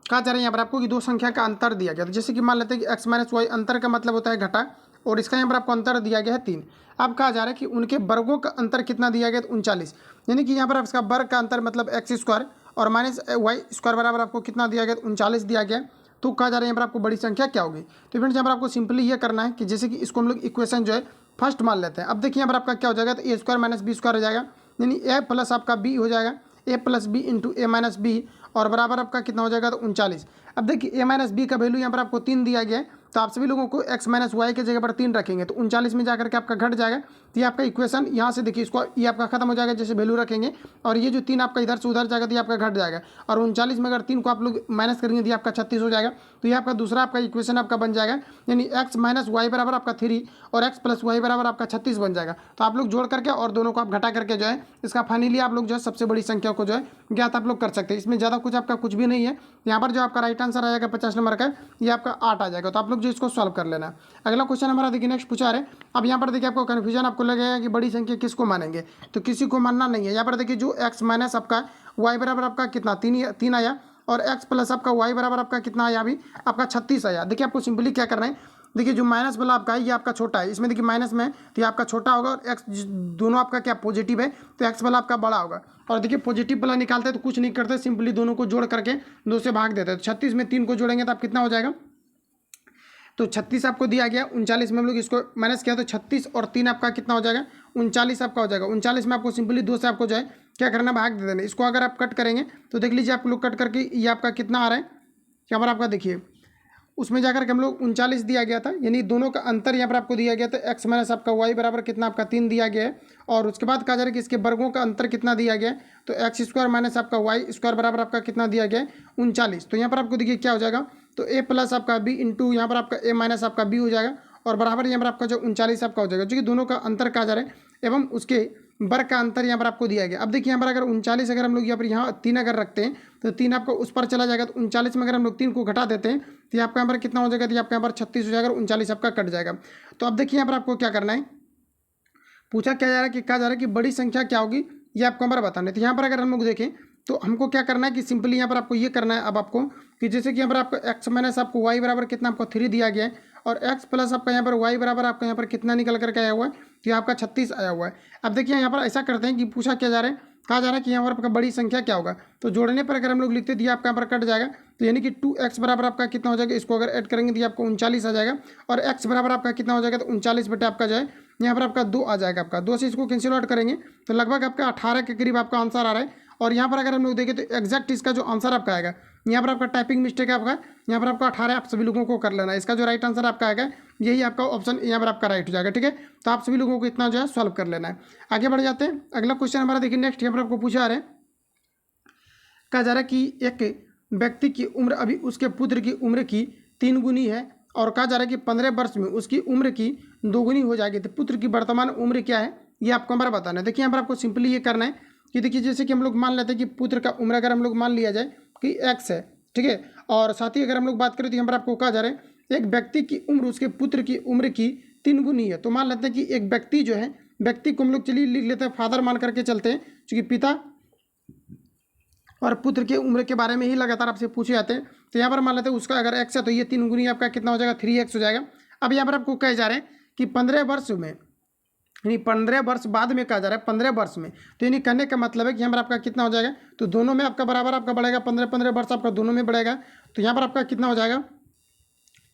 कहा जा रहा है यहाँ पर आपको कि दो संख्या का अंतर दिया गया। तो जैसे कि मान लेते हैं कि एक्स माइनस वाई, अंतर का मतलब होता है घटा, और इसका यहाँ पर आपको अंतर दिया गया है 3। अब कहा जा रहा है कि उनके वर्गों का अंतर कितना दिया गया, तो 39, यानी कि यहाँ पर इसका वर्ग का अंतर मतलब एक्स स्क्वायर और माइनस वाई स्क्वायर बराबर आपको कितना दिया गया, 39 दिया गया। तो कहा जा रहा है यहाँ पर आपको बड़ी संख्या क्या होगी। तो फ्रेंड्स यहाँ पर आपको सिंपली ये करना है कि जैसे कि इसको हम लोग इक्वेशन जो है फर्स्ट मान लेते हैं। अब देखिए यहाँ पर आपका क्या हो जाएगा, तो ए स्क्वायर माइनस बी स्क्वायर हो जाएगा, यानी ए प्लस आपका बी हो जाएगा, ए प्लस बी इंटू ए माइनस बी और बराबर आपका कितना हो जाएगा, तो 39। अब देखिए ए माइनस बी का वैल्यू यहाँ पर आपको 3 दिया गया है, तो आप सभी लोगों को x माइनस वाई के जगह पर 3 रखेंगे तो 39 में जाकर के आपका घट जाएगा। तो ये आपका इक्वेशन यहाँ से देखिए, इसको ये आपका खत्म हो जाएगा जैसे वैल्यू रखेंगे, और ये जो 3 आपका इधर से उधर जाएगा तो ये आपका घट जाएगा, और 39 में अगर 3 को आप लोग माइनस करेंगे तो ये आपका 36 हो जाएगा। तो ये आपका दूसरा आपका इक्वेशन आपका बन जाएगा, यानी x माइनस वाई बराबर आपका 3 और x प्लस वाई बराबर आपका 36 बन जाएगा। तो आप लोग जोड़ करके और दोनों को आप घटा करके जो है इसका फाइनली आप लोग जो है सबसे बड़ी संख्या को जो है ज्ञात आप लोग कर सकते हैं। इसमें ज़्यादा कुछ आपका कुछ भी नहीं है। यहाँ पर जो आपका राइट आंसर आएगा 50 नंबर का, ये आपका 8 आ जाएगा। तो आप लोग जो इसको सॉल्व कर लेना। अगला क्वेश्चन हमारा देखिए नेक्स्ट पूछा है। अब यहाँ पर देखिए आपको कन्फ्यूजन आपको लगेगा कि बड़ी संख्या किसको मानेंगे, तो किसी को मानना नहीं है। यहाँ पर देखिए जो x माइनस आपका y बराबर आपका कितना 3 आया, और x प्लस आपका y बराबर आपका कितना आया, अभी आपका 36 आया। देखिए आपको सिंपली क्या करना है, देखिए जो माइनस वाला आपका है ये आपका छोटा है, इसमें देखिए माइनस में तो ये आपका छोटा होगा, और x दोनों आपका क्या पॉजिटिव है तो x वाला आपका बड़ा होगा। और देखिए पॉजिटिव वाला निकालते हैं तो कुछ नहीं करते, सिंपली दोनों को जोड़ करके 2 से भाग देते हैं। तो 36 में 3 को जोड़ेंगे तो आप कितना हो जाएगा, तो 36 आपको दिया गया, 39 में हम लोग इसको माइनस किया तो 36 और 3 आपका कितना हो जाएगा 39 आपका हो जाएगा। 39 में आपको सिंपली 2 से आपको जो है क्या करना, भाग दे देना। इसको अगर आप कट करेंगे तो देख लीजिए आप लोग कट करके ये आपका कितना आ रहा है, यहाँ पर आपका देखिए उसमें जाकर के हम लोग 39 दिया गया था, यानी दोनों का अंतर यहाँ पर आपको दिया गया था x माइनस आपका y बराबर कितना आपका 3 दिया गया है। और उसके बाद कहा जा रहा है कि इसके वर्गों का अंतर कितना दिया गया है, तो एक्स स्क्वायर माइनस आपका वाई स्क्वायर बराबर आपका कितना दिया गया है 39। तो यहाँ पर आपको देखिए क्या हो जाएगा, तो a प्लस आपका b इंटू यहाँ पर आपका a माइनस आपका b हो जाएगा, और बराबर यहाँ पर आपका जो 39 आपका हो जाएगा, जो कि दोनों का अंतर कहा जा रहा है एवं उसके वर्ग का अंतर यहाँ पर आपको दिया गया। अब देखिए यहाँ पर अगर 39 अगर हम लोग यहाँ 3 अगर रखते हैं तो 3 आपको उस पर चला जाएगा, तो 39 में अगर हम लोग 3 को घटा देते हैं तो ये आपका यहाँ पर कितना हो जाएगा, तो आपका यहाँ पर 36 हो जाएगा, 39 आपका कट जाएगा। तो अब देखिए यहाँ पर आपको क्या करना है, पूछा क्या जा रहा है कि कहा जा रहा है कि बड़ी संख्या क्या होगी ये आपको हमारा बताना है। तो यहाँ पर अगर हम लोग देखें तो हमको क्या करना है कि सिंपली यहाँ पर आपको ये करना है अब आपको कि जैसे कि यहाँ पर आपको x माइनस आपको y बराबर कितना आपको 3 दिया गया है, और x प्लस आपका यहाँ पर y बराबर आपका यहाँ पर कितना निकल करके आया हुआ है, तो ये आपका 36 आया हुआ है। अब देखिए यहाँ पर ऐसा करते हैं कि पूछा क्या जा रहा है, कहा जा रहा है कि यहाँ पर आपका बड़ी संख्या क्या होगा, तो जोड़ने पर अगर हम लोग लिखते दिए आपका यहाँ पर कट जाएगा, तो यानी कि 2x बराबर आपका कितना हो जाएगा, इसको अगर ऐड करेंगे तो आपको 39 आ जाएगा, और x बराबर आपका कितना हो जाएगा, तो 39 बटे आपका जो है यहाँ पर आपका 2 आ जाएगा। आपका 2 से इसको कैंसिल आउट करेंगे तो लगभग आपका 18 के करीब आपका आंसर आ रहा है। और यहाँ पर अगर हम लोग देखें तो एग्जैक्ट इसका जो आंसर आपका आएगा, यहाँ पर आपका टाइपिंग मिस्टेक है आपका, यहाँ पर आपका 18 आप सभी लोगों को कर लेना है। इसका जो राइट आंसर आपका आएगा यही आपका ऑप्शन यहाँ पर आपका राइट हो जाएगा। ठीक है, तो आप सभी लोगों को इतना जो है सॉल्व कर लेना है। आगे बढ़ जाते हैं, अगला क्वेश्चन हमारा देखिए नेक्स्ट यहाँ पर आपको पूछा आ रहा है, कहा जा रहा है कि एक व्यक्ति की उम्र अभी उसके पुत्र की उम्र की 3 गुनी है, और कहा जा रहा है कि 15 वर्ष में उसकी उम्र की 2 गुनी हो जाएगी। तो पुत्र की वर्तमान उम्र क्या है ये आपको हमारा बताना है। देखिए यहाँ पर आपको सिंपली ये करना है कि देखिए जैसे कि हम लोग मान लेते हैं कि पुत्र का उम्र अगर हम लोग मान लिया जाए कि x है, ठीक है, और साथ ही अगर हम लोग बात करें तो यहाँ पर आपको कहा जा रहा है एक व्यक्ति की उम्र उसके पुत्र की उम्र की 3 गुनी है। तो मान लेते हैं कि एक व्यक्ति जो है, व्यक्ति को हम लोग चलिए लिख लेते हैं फादर मान करके चलते हैं, क्योंकि पिता और पुत्र की उम्र के बारे में ही लगातार आपसे पूछे जाते हैं। तो यहाँ पर मान लेते हैं उसका अगर x है तो ये 3 गुनी आपका कितना हो जाएगा 3x हो जाएगा। अब यहाँ पर आपको कहे जा रहे हैं कि 15 वर्ष में, यानी 15 वर्ष बाद में कहा जा रहा है 15 वर्ष में, तो यानी कहने का मतलब है कि यहाँ पर आपका कितना हो जाएगा, तो दोनों में आपका बराबर आपका बढ़ेगा, 15 वर्ष आपका दोनों में बढ़ेगा। तो यहाँ पर आपका कितना हो जाएगा,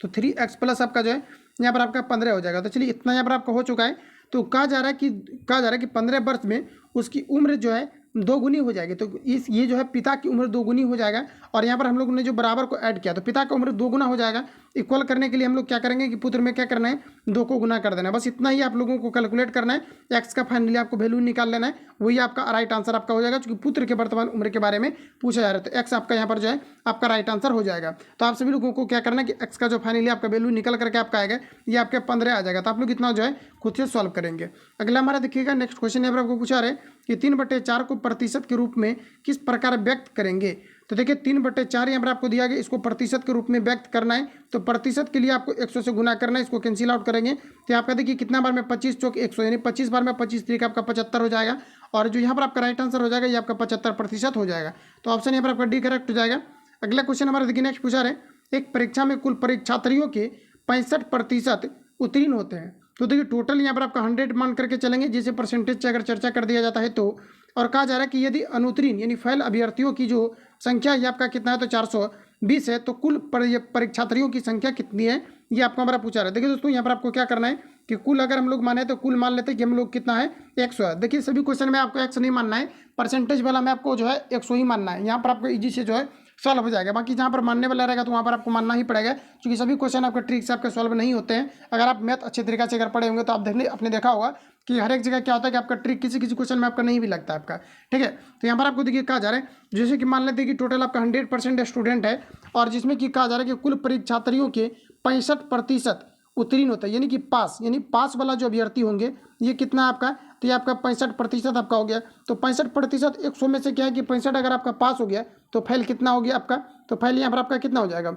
तो 3x प्लस आपका जो है यहाँ पर आपका 15 हो जाएगा। तो चलिए इतना यहाँ पर आपका हो चुका है। तो कहा जा रहा है कि 15 वर्ष में उसकी उम्र जो है 2 गुनी हो जाएगी। तो इस ये जो है पिता की उम्र 2 गुनी हो जाएगा, और यहाँ पर हम लोगों ने जो बराबर को ऐड किया तो पिता की उम्र 2 गुना हो जाएगा। इक्वल करने के लिए हम लोग क्या करेंगे कि पुत्र में क्या करना है 2 को गुना कर देना है। बस इतना ही आप लोगों को कैलकुलेट करना है, एक्स का फाइनली आपको वैल्यू निकाल लेना है, वही आपका राइट आंसर आपका हो जाएगा। क्योंकि पुत्र के वर्तमान उम्र के बारे में पूछा जा रहा है तो एक्स आपका यहाँ पर जो है आपका राइट आंसर हो जाएगा। तो आप सभी लोगों को क्या करना है कि एक्स का जो फाइनली आपका वैल्यू निकल करके आपका आएगा ये आपके 15 आ जाएगा। तो आप लोग इतना जो है खुद से सॉल्व करेंगे। अगला हमारा देखिएगा नेक्स्ट क्वेश्चन यहाँ पर आपको पूछा रहे कि 3/4 को प्रतिशत के रूप में किस प्रकार व्यक्त करेंगे। तो देखिए 3/4 यहाँ पर आपको दिया गया, इसको प्रतिशत के रूप में व्यक्त करना है। तो प्रतिशत के लिए आपको 100 से गुना करना है, इसको कैंसिल आउट करेंगे तो आपका देखिए कितना बार में 25 चौक 100, यानी 25 बार में 25 तरीका आपका 75 हो जाएगा। और जो यहाँ पर आपका राइट आंसर हो जाएगा ये आपका 75% हो जाएगा। तो ऑप्शन यहाँ पर आपका डी करेक्ट हो जाएगा। अगला क्वेश्चन हमारा देखिए नेक्स्ट पूछा रहे, एक परीक्षा में कुल परीक्षार्थियों के 65% उत्तीर्ण होते हैं। तो देखिए टोटल यहाँ पर आपका 100 मान करके चलेंगे, जैसे परसेंटेज से अगर चर्चा कर दिया जाता है तो। और कहा जा रहा है कि यदि अनुत्तीर्ण यानी फेल अभ्यर्थियों की जो संख्या ये आपका कितना है तो 420 है, तो कुल परीक्षार्थियों की संख्या कितनी है ये आपको हमारा पूछा रहा है। देखिए दोस्तों यहाँ पर आपको क्या करना है कि कुल अगर हम लोग माने तो कुल मान लेते हैं कि हम लोग कितना है 100 है। देखिए सभी क्वेश्चन में आपको 100 नहीं मानना है, परसेंटेज वाला में आपको जो है 100 ही मानना है। यहाँ पर आपको इजी से जो है सॉल्व हो जाएगा। बाकी जहाँ पर मानने वाला रहेगा तो वहाँ पर आपको मानना ही पड़ेगा, क्योंकि सभी क्वेश्चन आपके ट्रिक से आपके सॉल्व नहीं होते हैं। अगर आप मैथ अच्छे तरीके से अगर पढ़े होंगे तो आप आपने देखा होगा कि हर एक जगह क्या होता है कि आपका ट्रिक किसी किसी क्वेश्चन में आपका नहीं भी लगता है आपका, ठीक है। तो यहाँ पर आपको देखिए कहा जा रहा है, जैसे कि मान लेते हैं कि टोटल आपका 100% स्टूडेंट है, और जिसमें कि कहा जा रहा है कि कुल परीक्षार्थियों के 65% उत्तीर्ण होता है, यानी कि पास, यानी पास वाला जो अभ्यर्थी होंगे ये कितना आपका, तो ये आपका 65% आपका हो गया। तो 65% 100 में से क्या है कि 65 अगर आपका पास हो गया तो फेल कितना हो गया आपका, तो फेल यहाँ पर आपका कितना हो जाएगा,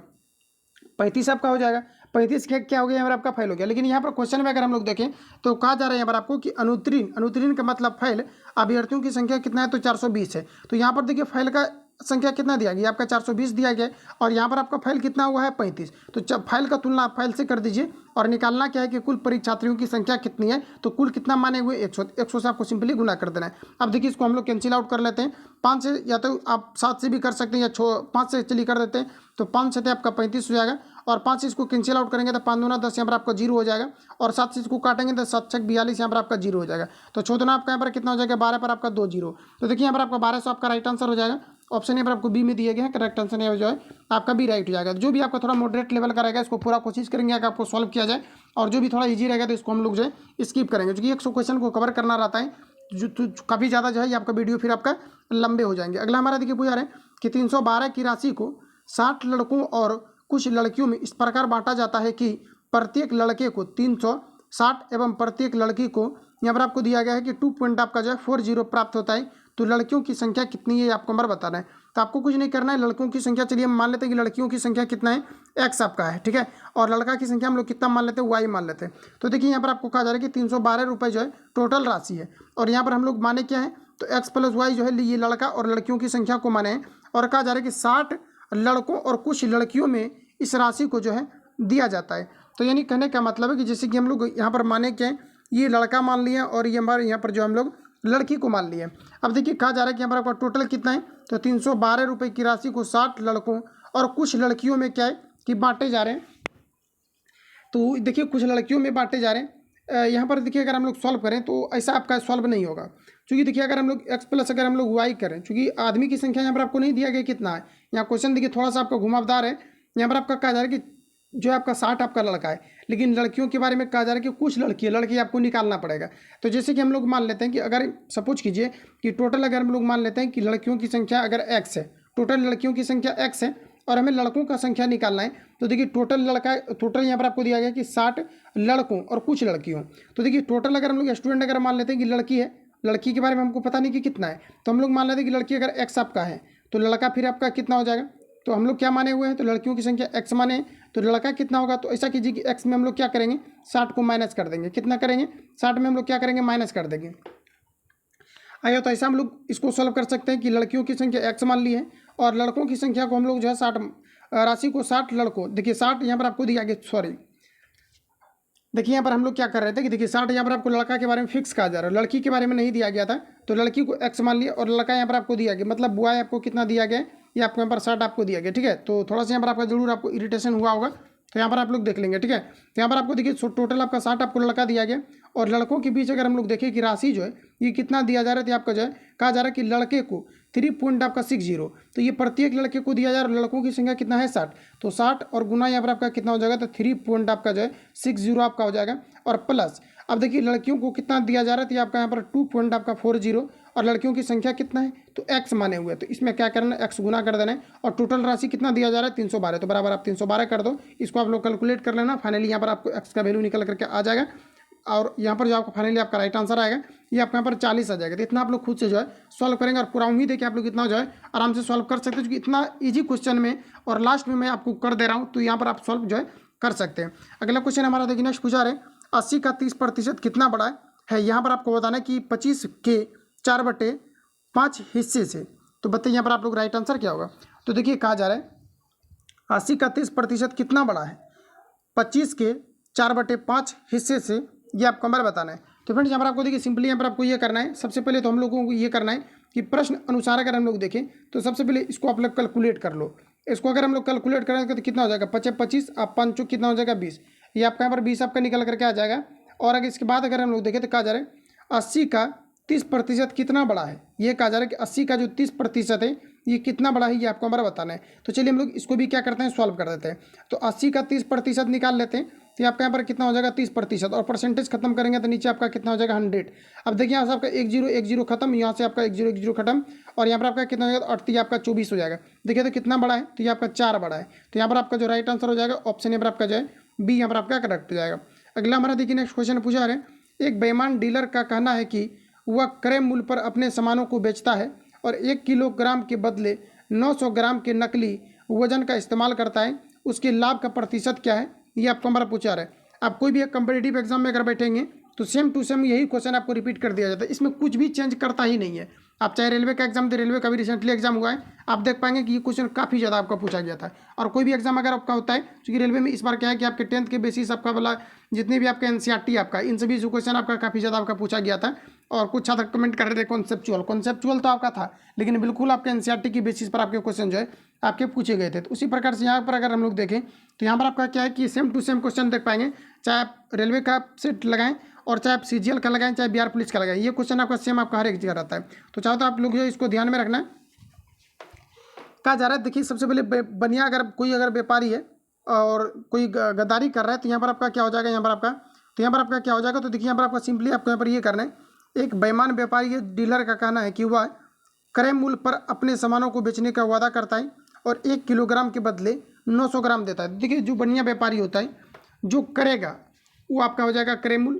35 आपका हो जाएगा। 35 क्या हो गया यहाँ पर आपका फेल हो गया। लेकिन यहाँ पर क्वेश्चन में अगर हम लोग देखें तो कहा जा रहा है यहाँ पर आपको कि अनुत्तीर्ण का मतलब फेल अभ्यर्थियों की संख्या कितना है, तो 420 है। तो यहाँ पर देखिए फेल का संख्या कितना दिया गया आपका, 420 दिया गया, और यहाँ पर आपका फेल कितना हुआ है, 35। तो फेल का तुलना आप फेल से कर दीजिए और निकालना क्या है कि कुल परीक्षार्थियों की संख्या कितनी है, तो कुल कितना माने हुए 100 से आपको सिंपली गुना कर देना है। अब देखिए इसको हम लोग कैंसिल आउट कर लेते हैं, 5 से, या तो आप 7 से भी कर सकते हैं, या 5 से चलिए कर देते हैं। तो 5 से आपका 35 हो जाएगा, और 5 से इसको कैंसिल आउट करेंगे तो 5 दूना 10 यहाँ पर आपका 0 हो जाएगा, और 7 से इसको काटेंगे तो 7 छक 42 यहाँ पर आपका 0 हो जाएगा। तो 6 दूना आपका यहाँ पर कितना हो जाएगा, 12 पर आपका 2 0। तो देखिए यहाँ पर आपका 1200 आपका राइट आंसर हो जाएगा। ऑप्शन यहाँ पर आपको बी में दिए गए हैं, करेक्ट आंसर यहाँ जो है आपका बी राइट हो जाएगा। जो भी आपका थोड़ा मॉडरेट लेवल का रहेगा इसको पूरा कोशिश करेंगे कि आपको सॉल्व किया जाए, और जो भी थोड़ा इजी रहेगा तो इसको हम लोग जो है स्किप करेंगे, क्योंकि 100 क्वेश्चन को कवर करना रहता है जो काफ़ी ज़्यादा जो है ये आपका वीडियो फिर आपका लंबे हो जाएंगे। अगला हमारा देखिए पूछा रहे हैं कि 312 की राशि को 60 लड़कों और कुछ लड़कियों में इस प्रकार बांटा जाता है कि प्रत्येक लड़के को 360 एवं प्रत्येक लड़की को यहाँ पर आपको दिया गया है कि 2 पॉइंट आपका जो है 40 प्राप्त होता है। तो लड़कियों की संख्या कितनी है आपको नंबर बताना है। तो आपको कुछ नहीं करना है, लड़कों की संख्या चलिए हम मान लेते हैं कि लड़कियों की संख्या कितना है, x आपका है, ठीक है, और लड़का की संख्या हम लोग कितना मान लेते हैं, y मान लेते हैं। तो देखिए यहाँ पर आपको कहा जा रहा है कि 312 रुपये जो है टोटल राशि है, और यहाँ पर हम लोग माने क्या है, तो x + y जो है ये लड़का और लड़कियों की संख्या को माने हैं, और कहा जा रहा है कि 60 लड़कों और कुछ लड़कियों में इस राशि को जो है दिया जाता है। तो यानी कहने का मतलब है कि जैसे कि हम लोग यहाँ पर माने क्या, ये लड़का मान लिए और ये हमारे यहाँ पर जो हम लोग लड़की को मान लिए। अब देखिए कहा जा रहा है कि हमारा टोटल कितना है, तो 312 रुपये की राशि को 60 लड़कों और कुछ लड़कियों में क्या है कि बांटे जा रहे हैं। तो देखिए कुछ लड़कियों में बांटे जा रहे हैं। यहाँ पर देखिए अगर हम लोग सॉल्व करें तो ऐसा आपका सॉल्व नहीं होगा, क्योंकि देखिए अगर हम लोग x+ अगर हम लोग y करें, क्योंकि आदमी की संख्या यहाँ पर आपको नहीं दिया गया कितना है। यहाँ क्वेश्चन देखिए थोड़ा सा आपका घुमावदार है। यहाँ पर आपका कहा जा रहा है कि जो आपका 60 आपका लड़का है, लेकिन लड़कियों के बारे में कहा जा रहा है कि कुछ लड़की आपको निकालना पड़ेगा। तो जैसे कि हम लोग मान लेते हैं कि अगर सपोज कीजिए कि टोटल अगर हम लोग मान लेते हैं कि लड़कियों की संख्या अगर x है, टोटल लड़कियों की संख्या x है और हमें लड़कों का संख्या निकालना है, तो देखिए टोटल यहाँ पर आपको दिया गया कि 60 लड़कों और कुछ लड़कियों। तो देखिए टोटल अगर हम लोग स्टूडेंट अगर मान लेते हैं कि लड़की है, लड़की के बारे में हमको पता नहीं कि कितना है, तो हम लोग मान लेते हैं कि लड़की अगर x आपका है तो लड़का फिर आपका कितना हो जाएगा। तो हम लोग क्या माने हुए हैं, तो लड़कियों की संख्या x माने हैं, तो लड़का कितना होगा। तो ऐसा कीजिए कि x में हम लोग क्या करेंगे, 60 को माइनस कर देंगे। कितना करेंगे, 60 में हम लोग क्या करेंगे, माइनस कर देंगे। आया तो ऐसा हम लोग इसको सॉल्व कर सकते हैं कि लड़कियों की संख्या x मान ली है और लड़कों की संख्या को हम लोग जो है 60 राशि को 60 लड़कों, देखिए 60 यहाँ पर आपको दिया गया, सॉरी देखिए यहाँ पर हम लोग क्या कर रहे थे कि देखिए 60 यहाँ पर आपको लड़का के बारे में फिक्स कहा जा रहा है, लड़की के बारे में नहीं दिया गया था। तो लड़की को x मान लिया और लड़का यहाँ पर आपको दिया गया, मतलब बॉय आपको कितना दिया गया, ये आपको यहाँ पर 60 आपको दिया गया, ठीक है। तो थोड़ा सा यहाँ पर आपका जरूर आपको इरिटेशन हुआ होगा, तो यहाँ पर आप लोग देख लेंगे, ठीक है। तो यहाँ पर आपको देखिए टोटल आपका 60 आपको लड़का दिया गया, और लड़कों के बीच अगर हम लोग देखें कि राशि जो है ये कितना दिया जा रहा है, तो आपका जो है कहा जा रहा है कि लड़के को 3 पॉइंट आपका 60, तो ये प्रत्येक लड़के को दिया जा रहा है। लड़कों की संख्या कितना है 60, तो 60 और गुना यहाँ पर आपका कितना हो जाएगा, तो 3 पॉइंट आपका जो है 60 आपका हो जाएगा, और प्लस अब देखिए लड़कियों को कितना दिया जा रहा है, तो आपका यहाँ पर 2 पॉइंट आपका 40, और लड़कियों की संख्या कितना है, तो x माने हुए, तो इसमें क्या करना है, x गुना कर देना है, और टोटल राशि कितना दिया जा रहा है 312, तो बराबर आप 312 कर दो। इसको आप लोग कैलकुलेट कर लेना, फाइनली यहाँ पर आपको x का वैल्यू निकल करके आ जाएगा, और यहाँ पर जो आपका फाइनली आपका राइट आंसर आएगा ये आपका यहाँ पर 40 आ जाएगा। तो इतना आप लोग खुद से जो है सॉल्व करेंगे, और पूरा उम्मीद है कि आप लोग इतना जो है आराम से सॉल्व कर सकते हैं, क्योंकि इतना ईजी क्वेश्चन में और लास्ट में मैं आपको कर दे रहा हूँ, तो यहाँ पर आप सॉल्व जो है कर सकते हैं। अगला क्वेश्चन हमारा देखिए नेक्स्ट पूछा रहे 80 का 30% कितना बड़ा है। यहाँ पर आपको बताना है कि 25 के 4/5 हिस्से से, तो बताइए यहाँ पर आप लोग राइट आंसर क्या होगा। तो देखिए कहा जा रहा है 80 का 30% कितना बड़ा है, 25 के 4/5 हिस्से से, ये आपको नंबर बताना है। तो फ्रेंड्स यहाँ पर आपको देखिए सिंपली यहाँ पर आपको ये करना है, सबसे पहले तो हम लोगों को ये करना है कि प्रश्न अनुसार अगर हम लोग देखें तो सबसे पहले इसको आप लोग कैलकुलेट कर लो। इसको अगर हम लोग कैलकुलेट करेंगे तो कितना हो जाएगा, 25 आप 5 कितना हो जाएगा 20, ये आपका यहाँ पर 20 आपका निकल करके आ जाएगा। और अगर इसके बाद अगर हम लोग देखें तो कहा जा रहा है 80 का 30% कितना बड़ा है। ये कहा जा रहा है कि 80 का जो 30% है ये कितना बड़ा है ये आपको हमारा बताना है। तो चलिए हम लोग इसको भी क्या करते हैं, सॉल्व कर देते हैं। तो 80 का 30% निकाल लेते हैं, तो ये आपका यहाँ पर कितना हो जाएगा 30%, और परसेंटेज खत्म करेंगे तो नीचे आपका कितना हो जाएगा 100। अब देखिए यहाँ से आपका 1 0 खत्म, यहाँ से आपका 1 0 खत्म, और यहाँ पर आपका कितना हो जाएगा 38 आपका 24 हो जाएगा। देखिए तो कितना बड़ा है, तो ये आपका 4 बड़ा है। तो यहाँ पर आपका जो राइट आंसर हो जाएगा ऑप्शन यहाँ पर आपका जो है बी यहाँ पर आपका करेक्ट हो जाएगा। अगला हमारा देखिए नेक्स्ट क्वेश्चन पूछा रहे, एक बेईमान डीलर का कहना है कि वह क्रय मूल्य पर अपने सामानों को बेचता है और 1 किलोग्राम के बदले 900 ग्राम के नकली वजन का इस्तेमाल करता है, उसके लाभ का प्रतिशत क्या है, ये आपको हमारा पूछा रहा है। आप कोई भी एक कंपटीटिव एग्जाम में अगर बैठेंगे तो सेम टू सेम यही क्वेश्चन आपको रिपीट कर दिया जाता है, इसमें कुछ भी चेंज करता ही नहीं है। आप चाहे रेलवे का एग्जाम दे, रेलवे का भी रिसेंटली एग्जाम हुआ है, आप देख पाएंगे कि ये क्वेश्चन काफ़ी ज़्यादा आपका पूछा गया था। और कोई भी एग्जाम अगर आपका होता है, क्योंकि रेलवे में इस बार क्या है कि आपके 10th के बेसिस आपका वाला जितने भी आपका एनसीईआरटी आपका, इन सभी से क्वेश्चन आपका काफ़ी ज़्यादा आपका पूछा गया था। और कुछ छात्र कमेंट कर रहे थे कॉन्सेप्चुअल तो आपका था, लेकिन बिल्कुल आपके एनसीईआरटी की बेसिस पर आपके क्वेश्चन जो है आपके पूछे गए थे। तो उसी प्रकार से यहाँ पर अगर हम लोग देखें तो यहाँ पर आपका क्या है कि सेम टू सेम क्वेश्चन देख पाएंगे, चाहे आप रेलवे का सेट लगाएं और चाहे आप सीजीएल का लगाएं, चाहे बिहार पुलिस का लगाएं, ये क्वेश्चन आपका सेम आपका हर एक जगह रहता है। तो चाहो तो आप लोग जो इसको ध्यान में रखना है। कहा जा रहा है, देखिए सबसे पहले बनिया अगर कोई व्यापारी है और कोई गद्दारी कर रहा है, तो यहाँ पर आपका क्या हो जाएगा, यहाँ पर आपका क्या हो जाएगा। तो देखिए यहाँ पर आपका सिंपली आपको यहाँ पर ये करना है, एक बेईमान व्यापारी डीलर का कहना है कि वह क्रय मूल्य पर अपने सामानों को बेचने का वादा करता है और 1 किलोग्राम के बदले 900 ग्राम देता है। देखिए जो बढ़िया व्यापारी होता है, जो करेगा वो आपका हो जाएगा क्रय मूल्य,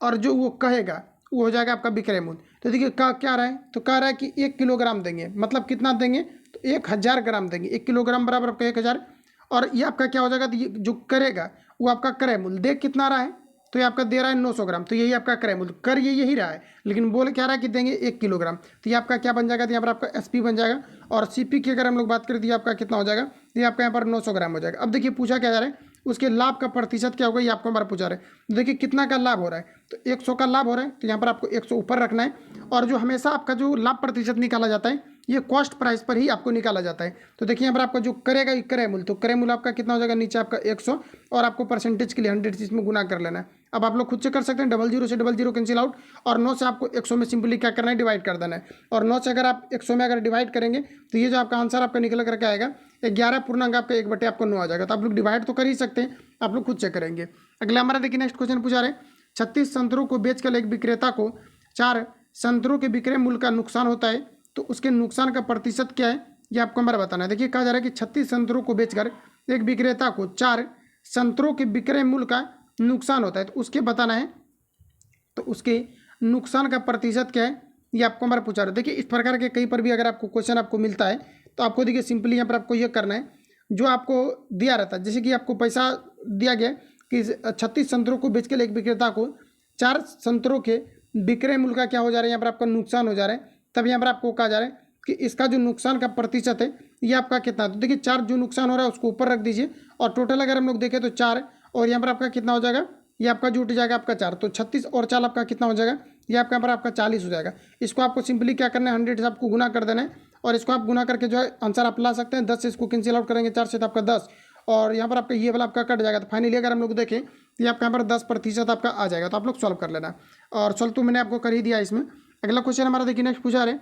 और जो वो कहेगा वो हो जाएगा आपका विक्रय मूल्य। तो देखिए क्या रहा है, तो कह रहा है कि 1 किलोग्राम देंगे, मतलब कितना देंगे, तो 1000 ग्राम देंगे। 1 किलोग्राम बराबर आपका 1000, और ये आपका क्या हो जाएगा, तो ये जो करेगा वो आपका क्रय मूल्य दे कितना रहा है, तो ये आपका दे रहा है 900 ग्राम, तो यही आपका क्रय मूल्य कर ये यही रहा है, लेकिन बोल क्या रहा है कि देंगे 1 किलोग्राम। तो ये आपका क्या बन जाएगा, तो यहाँ पर आपका एसपी बन जाएगा। और सीपी की अगर हम लोग बात करें तो ये आपका कितना हो जाएगा, तो ये आपका यहाँ पर 900 ग्राम हो जाएगा। अब देखिए पूछा क्या जा रहा है, उसके लाभ का प्रतिशत क्या होगा, ये आपको हमारा पूछा रहे। तो देखिए कितना का लाभ हो रहा है, तो 100 का लाभ हो रहा है, तो यहाँ पर आपको 100 ऊपर रखना है। और जो हमेशा आपका जो लाभ प्रतिशत निकाला जाता है, ये कॉस्ट प्राइस पर ही आपको निकाला जाता है। तो देखिए यहाँ पर आपका जो करेगा क्रय मूल्य, तो क्रय मूल्य आपका कितना हो जाएगा, नीचे आपका 100, और आपको परसेंटेज के लिए 100 से इसमें गुना कर लेना है। अब आप लोग खुद से कर सकते हैं, 00 से 00 कैंसिल आउट, और 9 से आपको 100 में सिंपली क्या करना है, डिवाइड कर देना है। और 9 से अगर आप 100 में अगर डिवाइड करेंगे तो ये जो आपका आंसर आपका निकल करके आएगा 11 पूर्णांक आपका 1/, आपको 9 आ जाएगा। तो आप लोग डिवाइड तो कर ही सकते हैं, आप लोग खुद से करेंगे। अगला हमारा देखिए नेक्स्ट क्वेश्चन पूछा रहे, 36 संतरों को बेचकर एक विक्रेता को 4 संतरों के विक्रय मूल्य का नुकसान होता है, तो उसके नुकसान का प्रतिशत क्या है, ये आपको हमारा बताना है। देखिए कहा जा रहा है कि 36 संतरों को बेचकर एक विक्रेता को 4 संतरों के विक्रय मूल्य का नुकसान होता है, तो उसके बताना है, तो उसके नुकसान का प्रतिशत क्या है, ये आपको हमारा पूछा रहा है। देखिए इस प्रकार के कहीं पर भी अगर आपको क्वेश्चन आपको मिलता है, तो आपको देखिए सिंपली यहाँ पर आपको ये करना है, जो आपको दिया रहता है, जैसे कि आपको पैसा दिया गया कि 36 संतरों को बेचकर एक विक्रेता को 4 संतरों के विक्रय मूल्य का क्या हो जा रहा है, यहाँ पर आपका नुकसान हो जा रहा है। तब यहाँ पर आपको कहा जा रहा है कि इसका जो नुकसान का प्रतिशत है ये आपका कितना है। तो देखिए 4 जो नुकसान हो रहा है उसको ऊपर रख दीजिए, और टोटल अगर हम लोग देखें तो 4, और यहाँ पर आपका कितना हो जाएगा, ये आपका जो उठ जाएगा आपका 4, तो 36 और 4 आपका कितना हो जाएगा, ये आपका यहाँ पर आपका 40 हो जाएगा। इसको आपको सिंपली क्या करना है, 100 से आपको गुना कर देना है, और इसको आप गुना करके जो है आंसर आप ला सकते हैं। 10 से इसको कैंसिल आउट करेंगे, 4 से तो आपका 10, और यहाँ पर आपका ये वाला आपका कट जाएगा। तो फाइनली अगर हम लोग देखें तो ये आपका यहाँ पर 10% आपका आ जाएगा। तो आप लोग सॉल्व कर लेना, और सॉल्व तो मैंने आपको कर ही दिया इसमें। अगला क्वेश्चन हमारा देखिए नेक्स्ट पूछा रहे,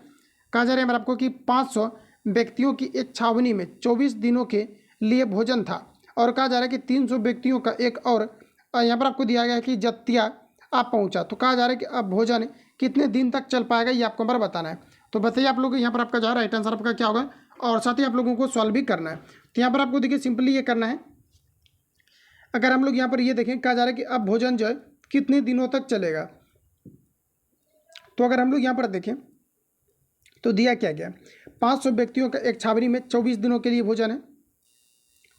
कहा जा रहा है हमारा आपको कि 500 व्यक्तियों की एक छावनी में 24 दिनों के लिए भोजन था, और कहा जा रहा है कि 300 व्यक्तियों का एक और यहाँ पर आपको दिया गया है कि जत्तिया आप पहुँचा। तो कहा जा रहा है कि अब भोजन कितने दिन तक चल पाएगा, ये आपको हमारा बताना है। तो बताइए आप लोग यहाँ पर आपका जो है राइट आंसर आपका क्या होगा, और साथ ही आप लोगों को सॉल्व भी करना है। तो यहाँ पर आपको देखिए सिंपली ये करना है, अगर हम लोग यहाँ पर ये देखें, कहा जा रहा है कि अब भोजन जो है कितने दिनों तक चलेगा। तो अगर हम लोग यहाँ पर देखें तो दिया क्या गया, 500 व्यक्तियों का एक छावनी में 24 दिनों के लिए भोजन है,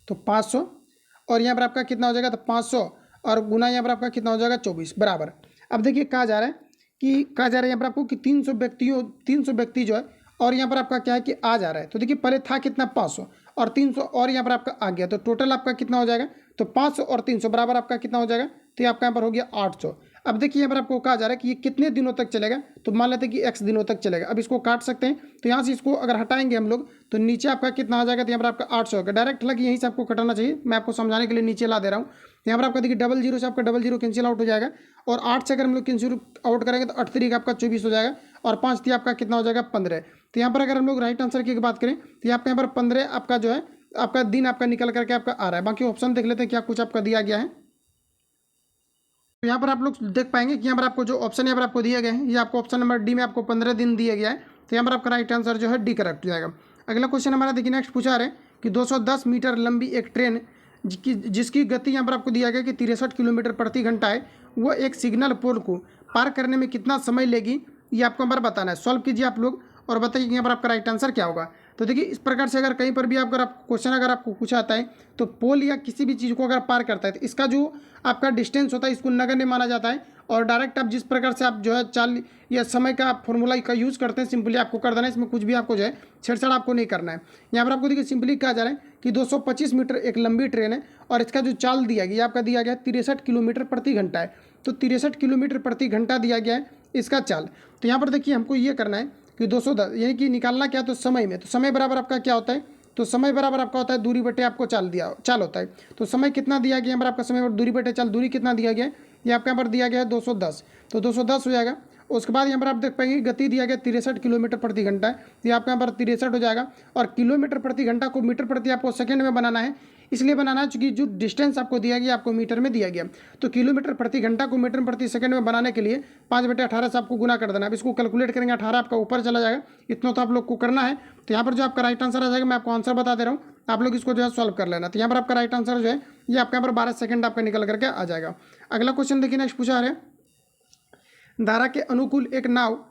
तो 500, और यहाँ पर आपका कितना हो जाएगा, तो 500 और गुना यहाँ पर आपका कितना हो जाएगा 24 बराबर। अब देखिए कहा जा रहा है यहाँ पर आपको कि 300 व्यक्ति जो है, और यहाँ पर आपका क्या है कि आ जा रहा है। तो देखिए पहले था कितना 500 और 300, और यहाँ पर आपका आ गया, तो टोटल आपका कितना हो जाएगा, तो 500 और 300 बराबर आपका कितना हो जाएगा, तो ये आपका यहाँ पर हो गया 800। अब देखिए यहाँ पर आपको कहा जा रहा है कि ये कितने दिनों तक चलेगा, तो मान लेते हैं कि x दिनों तक चलेगा। अब इसको काट सकते हैं, तो यहाँ से इसको अगर हटाएंगे हम लोग तो नीचे आपका कितना आ जाएगा, तो यहाँ पर आपका 800 होगा। डायरेक्ट लगे यहीं से आपको कटाना चाहिए, मैं आपको समझाने के लिए नीचे ला दे रहा हूँ। यहाँ पर आपका देखिए 00 से आपका 00 कैंसिल आउट हो जाएगा, और 8 से अगर हम लोग कैंसिल आउट करेंगे तो 8 3 का आपका 24 हो जाएगा, और 5 थी आपका कितना हो जाएगा 15। तो यहाँ पर अगर हम लोग राइट आंसर की बात करें तो आपका यहाँ पर 15 आपका जो है आपका दिन आपका निकल करके आपका आ रहा है। बाकी ऑप्शन देख लेते हैं क्या कुछ आपका दिया गया है। तो यहाँ पर आप लोग देख पाएंगे कि यहाँ पर आपको जो ऑप्शन यहाँ पर आपको दिए गए हैं, ये आपको ऑप्शन नंबर डी में आपको 15 दिन दिया गया है। तो यहाँ पर आपका राइट आंसर जो है डी करेक्ट हो जाएगा। अगला क्वेश्चन हमारा देखिए नेक्स्ट पूछा रहे कि 210 मीटर लंबी एक ट्रेन जिसकी गति यहाँ पर आपको दिया गया कि 63 किलोमीटर प्रति घंटा है, वो एक सिग्नल पोल को पार करने में कितना समय लेगी, ये आपको हमारा बताना है। सॉल्व कीजिए आप लोग और बताइए कि यहाँ पर आपका राइट आंसर क्या होगा। तो देखिए इस प्रकार से अगर कहीं पर भी अगर आप क्वेश्चन अगर आपको पूछा आता है तो पोल या किसी भी चीज़ को अगर पार करता है तो इसका जो आपका डिस्टेंस होता है इसको नगण्य माना जाता है। और डायरेक्ट आप जिस प्रकार से आप जो है चाल या समय का फॉर्मूला का यूज़ करते हैं सिंपली आपको कर देना है, इसमें कुछ भी आपको जो है छेड़छाड़ आपको नहीं करना है। यहाँ पर आपको देखिए सिंपली कहा जा रहा है कि 225 मीटर एक लंबी ट्रेन है और इसका जो चाल दिया गया आपका दिया गया 63 किलोमीटर प्रति घंटा है। तो 63 किलोमीटर प्रति घंटा दिया गया है इसका चाल। तो यहाँ पर देखिए हमको ये करना है कि 210 यानी कि निकालना क्या, तो समय में, तो समय बराबर आपका क्या होता है, तो समय बराबर आपका होता है दूरी बटे आपको चाल होता है। तो समय कितना दिया गया यहाँ पर आपका समय दूरी बटे चाल, दूरी कितना दिया गया है ये आपका यहाँ पर दिया गया है 210, तो 210 हो जाएगा। उसके बाद यहाँ पर आप देख पाएंगे गति दिया गया 63 किलोमीटर प्रति घंटा है, तो आपका यहाँ पर 63 हो जाएगा। और किलोमीटर प्रति घंटा को मीटर प्रति आपको सेकंड में बनाना है, इसलिए बनाना है चूंकि जो डिस्टेंस आपको दिया गया आपको मीटर में दिया गया। तो किलोमीटर प्रति घंटा को मीटर प्रति सेकंड में बनाने के लिए 5/18 से आपको गुना कर देना है। अब इसको कैलकुलेट करेंगे 18 आपका ऊपर चला जाएगा, इतना तो आप लोग को करना है। तो यहाँ पर जो आपका राइट आंसर आ जाएगा, मैं आपको आंसर बता दे रहा हूँ, आप लोग इसको जो है सॉल्व कर लेना। तो यहाँ पर आपका राइट आंसर जो है ये आपका यहाँ पर 12 सेकंड आपका निकल करके आ जाएगा। अगला क्वेश्चन देखिए नेक्स्ट पूछा है, धारा के अनुकूल एक नाव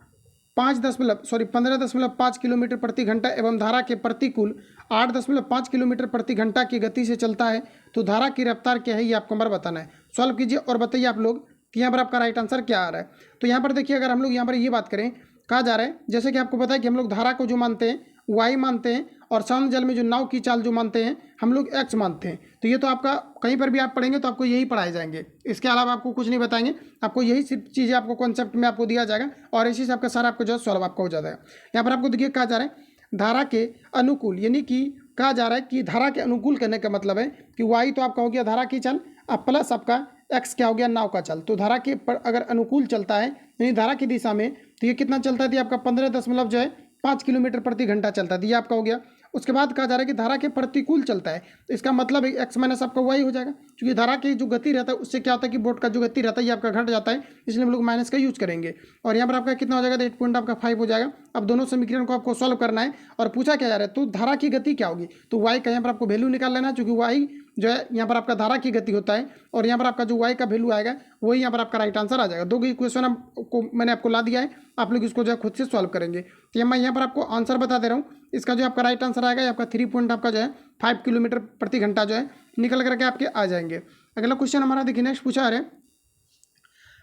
15.5 किलोमीटर प्रति घंटा एवं धारा के प्रतिकूल 8.5 किलोमीटर प्रति घंटा की गति से चलता है, तो धारा की रफ्तार क्या है ये आपको हमारा बताना है। सॉल्व कीजिए और बताइए आप लोग कि यहाँ पर आपका राइट आंसर क्या आ रहा है। तो यहाँ पर देखिए अगर हम लोग यहाँ पर ये बात करें, कहा जा रहा है जैसे कि आपको पता है कि हम लोग धारा को जो मानते हैं वाई मानते हैं और शांत जल में जो नाव की चाल जो मानते हैं हम लोग एक्स मानते हैं। तो ये तो आपका कहीं पर भी आप पढ़ेंगे तो आपको यही पढ़ाए जाएंगे, इसके अलावा आपको कुछ नहीं बताएंगे, आपको यही सिर्फ चीज़ें आपको कॉन्सेप्ट में आपको दिया जाएगा और इसी से आपका सारा आपको जो सॉल्व आपका हो जाता है। यहाँ पर आपको देखिए कहा जा रहा है धारा के अनुकूल, यानी कि कहा जा रहा है कि धारा के अनुकूल करने का मतलब है कि वाई तो आपका हो गया धारा की चाल, अब प्लस आपका एक्स क्या हो गया नाव का चाल। तो धारा के पर अगर अनुकूल चलता है यानी धारा की दिशा में, तो ये कितना चलता है, आपका 15.5 किलोमीटर प्रति घंटा चलता है, ये आपका हो गया। उसके बाद कहा जा रहा है कि धारा के प्रतिकूल चलता है, तो इसका मतलब एक्स माइनस आपका वाई हो जाएगा, क्योंकि धारा की जो गति रहता है उससे क्या होता है कि बोट का जो गति रहता है ये आपका घट जाता है, इसलिए हम लोग माइनस का यूज करेंगे। और यहाँ पर आपका कितना हो जाएगा, 8.5 हो जाएगा। अब दोनों समीकरण को आपको सॉल्व करना है और पूछा क्या जा रहा है, तो धारा की गति क्या होगी, तो वाई का यहाँ पर आपको वैल्यू निकाल लेना है, क्योंकि वाई जो है यहाँ पर आपका धारा की गति होता है और यहाँ पर आपका जो वाई का वैल्यू आएगा वही यहाँ पर आपका राइट आंसर आ जाएगा। दो क्वेश्चन को मैंने आपको ला दिया है, आप लोग इसको जो है खुद से सॉल्व करेंगे। तो मैं यहाँ पर आपको आंसर बता दे रहा हूँ, इसका जो आपका राइट आंसर आएगा आपका 3 आपका जो है 5 किलोमीटर प्रति घंटा जो है निकल करके आपके आ जाएंगे। अगला क्वेश्चन हमारा देखिए नेक्स्ट पूछा है,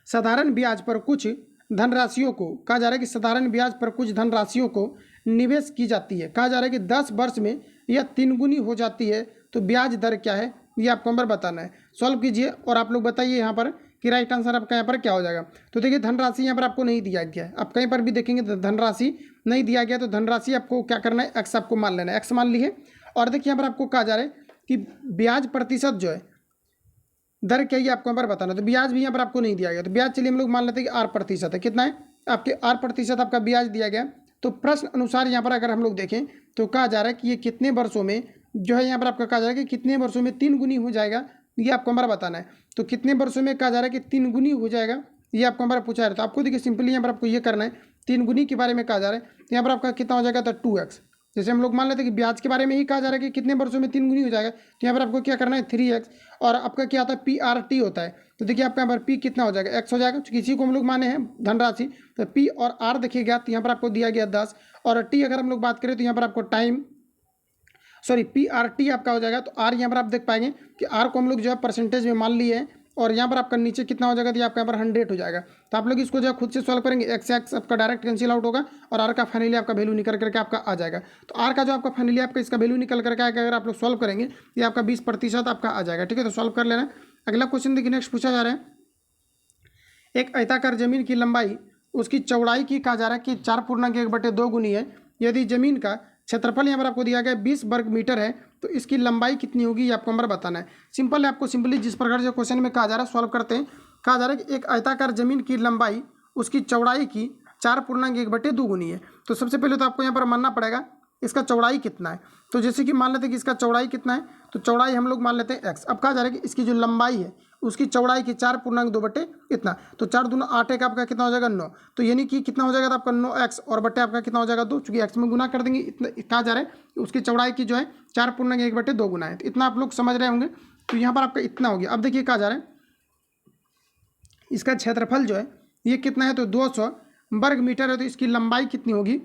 साधारण ब्याज पर कुछ धनराशियों को, कहा जा रहा है कि साधारण ब्याज पर कुछ धनराशियों को निवेश की जाती है, कहा जा रहा है कि 10 वर्ष में यह 3 गुनी हो जाती है, तो ब्याज दर क्या है ये आपको नंबर बताना है। सॉल्व कीजिए और आप लोग बताइए यहाँ पर कि राइट आंसर आपका यहाँ पर क्या हो जाएगा। तो देखिए धनराशि यहाँ पर आपको नहीं दिया गया है, आप कहीं पर भी देखेंगे तो धनराशि नहीं दिया गया, तो धनराशि आपको क्या करना है, एक्स आपको मान लेना है, एक्स मान लिए। और देखिए यहाँ पर आपको कहा जा रहा है कि ब्याज प्रतिशत जो है दर क्या, ये आपको यहाँ पर बताना है। तो ब्याज भी यहाँ पर आपको नहीं दिया गया, तो ब्याज चलिए हम लोग मान लेते हैं कि 8% है, कितना है आपके 8% आपका ब्याज दिया गया। तो प्रश्न अनुसार यहाँ पर अगर हम लोग देखें तो कहा जा रहा है कि ये कितने वर्षों में जो है यहाँ पर आपका कहा जा रहा है कि कितने वर्षों में 3 गुनी हो जाएगा, ये आपको हमारा बताना है। तो कितने वर्षों में कहा जा रहा है कि 3 गुनी हो जाएगा, ये आपको हमारा पूछा है। तो आपको देखिए सिंपली यहाँ पर आपको ये करना है, 3 गुनी के बारे में कहा जा रहा है, तो यहाँ पर आपका कितना हो जाएगा, तो 2x। जैसे हम लोग मान लेते हैं कि ब्याज के बारे में ही कहा जा रहा है कि कितने वर्षों में 3 गुनी हो जाएगा, तो यहाँ पर आपको क्या करना है 3x, और आपका क्या आता है PRT होता है। तो देखिए आपका यहाँ पर P कितना हो जाएगा, x हो जाएगा, क्योंकि इसी को हम लोग माने हैं धनराशि। तो P और R देखिएगा तो यहाँ पर आपको दिया गया 10, और T अगर हम लोग बात करें तो यहाँ पर आपको टाइम PRT आपका हो जाएगा। तो R यहाँ पर आप देख पाएंगे कि R को हम लोग जो है परसेंटेज में मान लिए हैं, और यहाँ पर आपका नीचे कितना हो जाएगा, तो आपका यहाँ पर 100 हो जाएगा। तो आप लोग इसको जो है खुद से सॉल्व करेंगे, एक्स एक्स आपका डायरेक्ट कैंसिल आउट होगा और आर का फाइनली आपका वैल्यू निकल करके आपका आ जाएगा। तो आर का जो आपका फाइनली आपका इसका वैल्यू निकल करके आएगा, अगर आप लोग सॉल्व करेंगे ये आपका 20% आपका आ जाएगा। ठीक है, तो सॉल्व कर लेना। अगला क्वेश्चन देखिए नेक्स्ट पूछा जा रहा है, एक आयताकार जमीन की लंबाई उसकी चौड़ाई की कहा जा रहा है कि 4.1/2 गुनी है। यदि जमीन का क्षेत्रफल यहाँ पर आपको दिया गया 20 वर्ग मीटर है, तो इसकी लंबाई कितनी होगी ये आपको नंबर बताना है। सिंपल है, आपको सिंपली जिस प्रकार से क्वेश्चन में कहा जा रहा है सॉल्व करते हैं। कहा जा रहा है कि एक आयताकार जमीन की लंबाई उसकी चौड़ाई की 4.1/2 गुनी है। तो सबसे पहले तो आपको यहाँ पर मानना पड़ेगा इसका चौड़ाई कितना है। तो जैसे कि मान लेते हैं कि इसका चौड़ाई कितना है, तो चौड़ाई हम लोग मान लेते हैं x। अब कहा जा रहा है कि इसकी जो लंबाई है उसकी चौड़ाई की 4.2 इतना, तो 4 दूना 8 एक आपका कितना हो जाएगा 9। तो यानी कि कितना हो जाएगा तो आपका 9x और बट्टे आपका कितना हो जाएगा 2, चूंकि x में गुना कर देंगे। इतना कहा जा रहा है उसकी चौड़ाई की जो है 4.1/2 गुना है। तो इतना आप लोग समझ रहे होंगे। तो यहाँ पर आपका इतना हो गया। अब देखिए कहा जा रहा है इसका क्षेत्रफल जो है ये कितना है, तो 200 वर्ग मीटर है। तो इसकी लंबाई कितनी होगी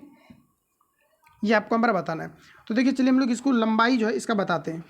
ये आपको हमारा बताना है। तो देखिए चलिए हम लोग इसको लंबाई जो है इसका बताते हैं।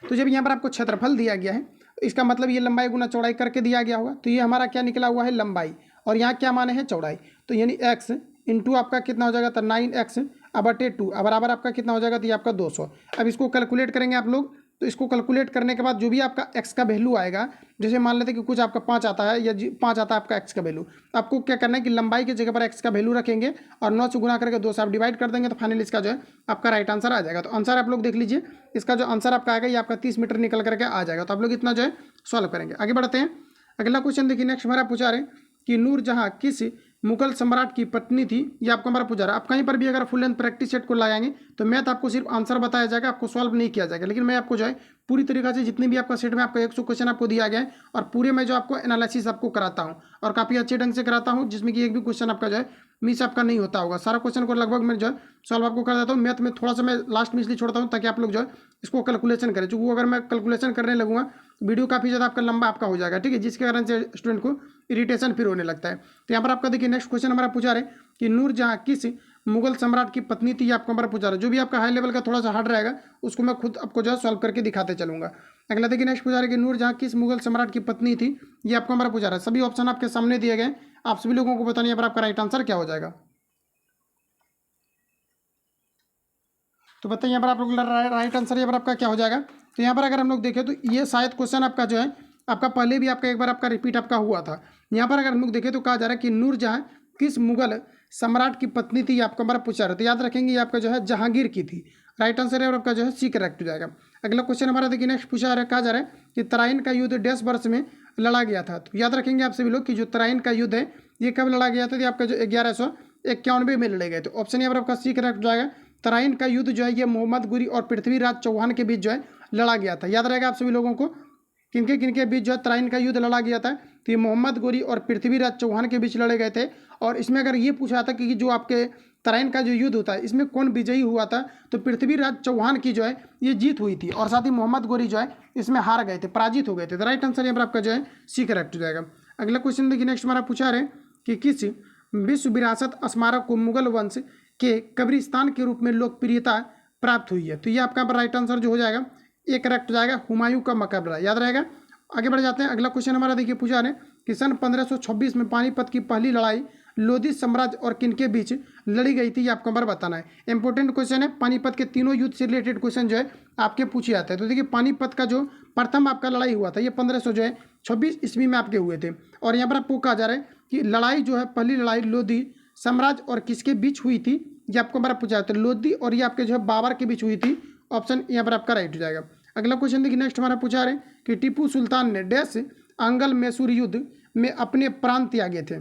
तो जब यहाँ पर आपको क्षेत्रफल दिया गया है तो इसका मतलब ये लंबाई गुना चौड़ाई करके दिया गया होगा। तो ये हमारा क्या निकला हुआ है लंबाई, और यहाँ क्या माने हैं चौड़ाई। तो यानी x इंटू आपका कितना हो जाएगा तो 9x/2 बराबर आपका कितना हो जाएगा तो ये आपका 200। अब इसको कैलकुलेट करेंगे आप लोग। तो इसको कैलकुलेट करने के बाद जो भी आपका x का वैल्यू आएगा, जैसे मान लेते हैं कि कुछ आपका 5 आता है या 5 आता है आपका x का वैल्यू, आपको क्या करना है कि लंबाई की जगह पर x का वैल्यू रखेंगे और 9 से गुना करके 2 से आप डिवाइड कर देंगे। तो फाइनली इसका जो है आपका राइट आंसर आ जाएगा। तो आंसर आप लोग देख लीजिए, इसका जो आंसर आपका आएगा ये आपका 30 मीटर निकल करके आ जाएगा। तो आप लोग इतना जो है सॉल्व करेंगे। आगे बढ़ते हैं। अगला क्वेश्चन देखिए, नेक्स्ट हमारा पूछा रहे कि नूरजहां किस मुगल सम्राट की पत्नी थी। ये आपको हमारा पूछा रहा है। आप कहीं पर भी अगर फुल लेंथ प्रैक्टिस सेट को लगाएंगे तो मैथ आपको सिर्फ आंसर बताया जाएगा, आपको सॉल्व नहीं किया जाएगा। लेकिन मैं आपको जो है पूरी तरीके से जितने भी आपका सेट में आपका 100 क्वेश्चन आपको दिया गया है और पूरे में जो आपको एनालिसिस आपको कराता हूँ और काफ़ी अच्छे ढंग से कराता हूँ, जिसमें कि एक भी क्वेश्चन आपका जो है मिस आपका नहीं होता होगा। सारा क्वेश्चन को लगभग मैं जो है सॉल्व आपको कर देता हूँ। मैथ में थोड़ा सा मैं लास्ट में इसलिए छोड़ता हूँ ताकि आप लोग जो है इसको कैलकुलेशन करें, क्योंकि अगर मैं कैलकुलेशन करने लगूंगा वीडियो काफ़ी ज़्यादा आपका लंबा आपका हो जाएगा, ठीक है, जिसके कारण से स्टूडेंट को इरिटेशन फिर होने लगता है। तो यहाँ पर आपका देखिए नेक्स्ट क्वेश्चन हमारा पूछा रहे कि नूरजहां किस मुगल सम्राट की पत्नी थी। आपको हमारा पूछा रहा है। जो भी आपका हाई लेवल का थोड़ा सा हार्ड रहेगा उसको मैं खुद आपको जो है सॉल्व करके दिखाते चलूंगा। अगला देखिए नेक्स्ट पूछा रहा है कि नूरजहां किस मुगल सम्राट की पत्नी थी। ये आपको हमारा पूछा रहा है। सभी ऑप्शन आपके सामने दिए गए, आप सभी लोगों को बताने यहाँ पर आपका राइट आंसर क्या हो जाएगा। तो बताइए यहाँ पर आप लोग राइट आंसर यहाँ पर आपका क्या हो जाएगा। तो यहाँ पर अगर हम लोग देखें तो ये शायद क्वेश्चन आपका जो है आपका पहले भी आपका एक बार आपका रिपीट आपका हुआ था। यहाँ पर अगर हम लोग देखें तो कहा जा रहा है कि नूरजहां किस मुगल सम्राट की पत्नी थी। आपको हमारा पूछा रहा है। तो याद रखेंगे ये आपका जो है जहांगीर की थी। राइट आंसर है और आपका जो है सी करेक्ट हो जाएगा। अगला क्वेश्चन हमारा देखिए नेक्स्ट पूछा रहा है, कहा जा रहा है कि तराइन का युद्ध 10 वर्ष में लड़ा गया था। तो याद रखेंगे आप सभी लोग कि जो तराइन का युद्ध है ये कब लड़ा गया था। आपका जो 1191 में लड़े गए। तो ऑप्शन यहाँ पर आपका सी करेक्ट हो जाएगा। तराइन का युद्ध जो है ये मोहम्मद गुरी और पृथ्वीराज चौहान के बीच जो है लड़ा गया था। याद रहेगा आप सभी लोगों को किनके बीच जो है तराइन का युद्ध लड़ा गया था। तो ये मोहम्मद गोरी और पृथ्वीराज चौहान के बीच लड़े गए थे। और इसमें अगर ये पूछा था कि जो आपके तराइन का जो युद्ध होता है इसमें कौन विजयी हुआ था, तो पृथ्वीराज चौहान की जो है ये जीत हुई थी और साथ ही मोहम्मद गोरी जो है इसमें हार गए थे, पराजित हो गए थे। तो राइट आंसर यहाँ पर आपका जो है सी करेक्ट हो जाएगा। अगला क्वेश्चन देखिए नेक्स्ट हमारा पूछा रहे कि किस विश्व विरासत स्मारक को मुगल वंश के कब्रिस्तान के रूप में लोकप्रियता प्राप्त हुई है। तो ये आपका राइट आंसर जो हो जाएगा ये करेक्ट हो जाएगा, हुमायूं का मकबरा। याद रहेगा। आगे बढ़ जाते हैं। अगला क्वेश्चन हमारा देखिए पूछा रहे कि सन 1526 में पानीपत की पहली लड़ाई लोधी साम्राज्य और किनके बीच लड़ी गई थी। ये आपको हमारा बताना है। इंपॉर्टेंट क्वेश्चन है। पानीपत के तीनों युद्ध से रिलेटेड क्वेश्चन जो है आपके पूछे जाते हैं। तो देखिए पानीपत का जो प्रथम आपका लड़ाई हुआ था ये 1526 ईस्वी में आपके हुए थे। और यहाँ पर आपको कहा जा रहा है कि लड़ाई जो है पहली लड़ाई लोधी साम्राज्य और किसके बीच हुई थी। ये आपको हमारा पूछा जाता है। लोधी और ये आपके जो है बाबर के बीच हुई थी। ऑप्शन यहाँ पर आपका राइट हो जाएगा। अगला क्वेश्चन देखिए नेक्स्ट हमारा पूछा रहे कि टीपू सुल्तान ने डैश अंगल मैसूर युद्ध में अपने प्राण त्यागे थे।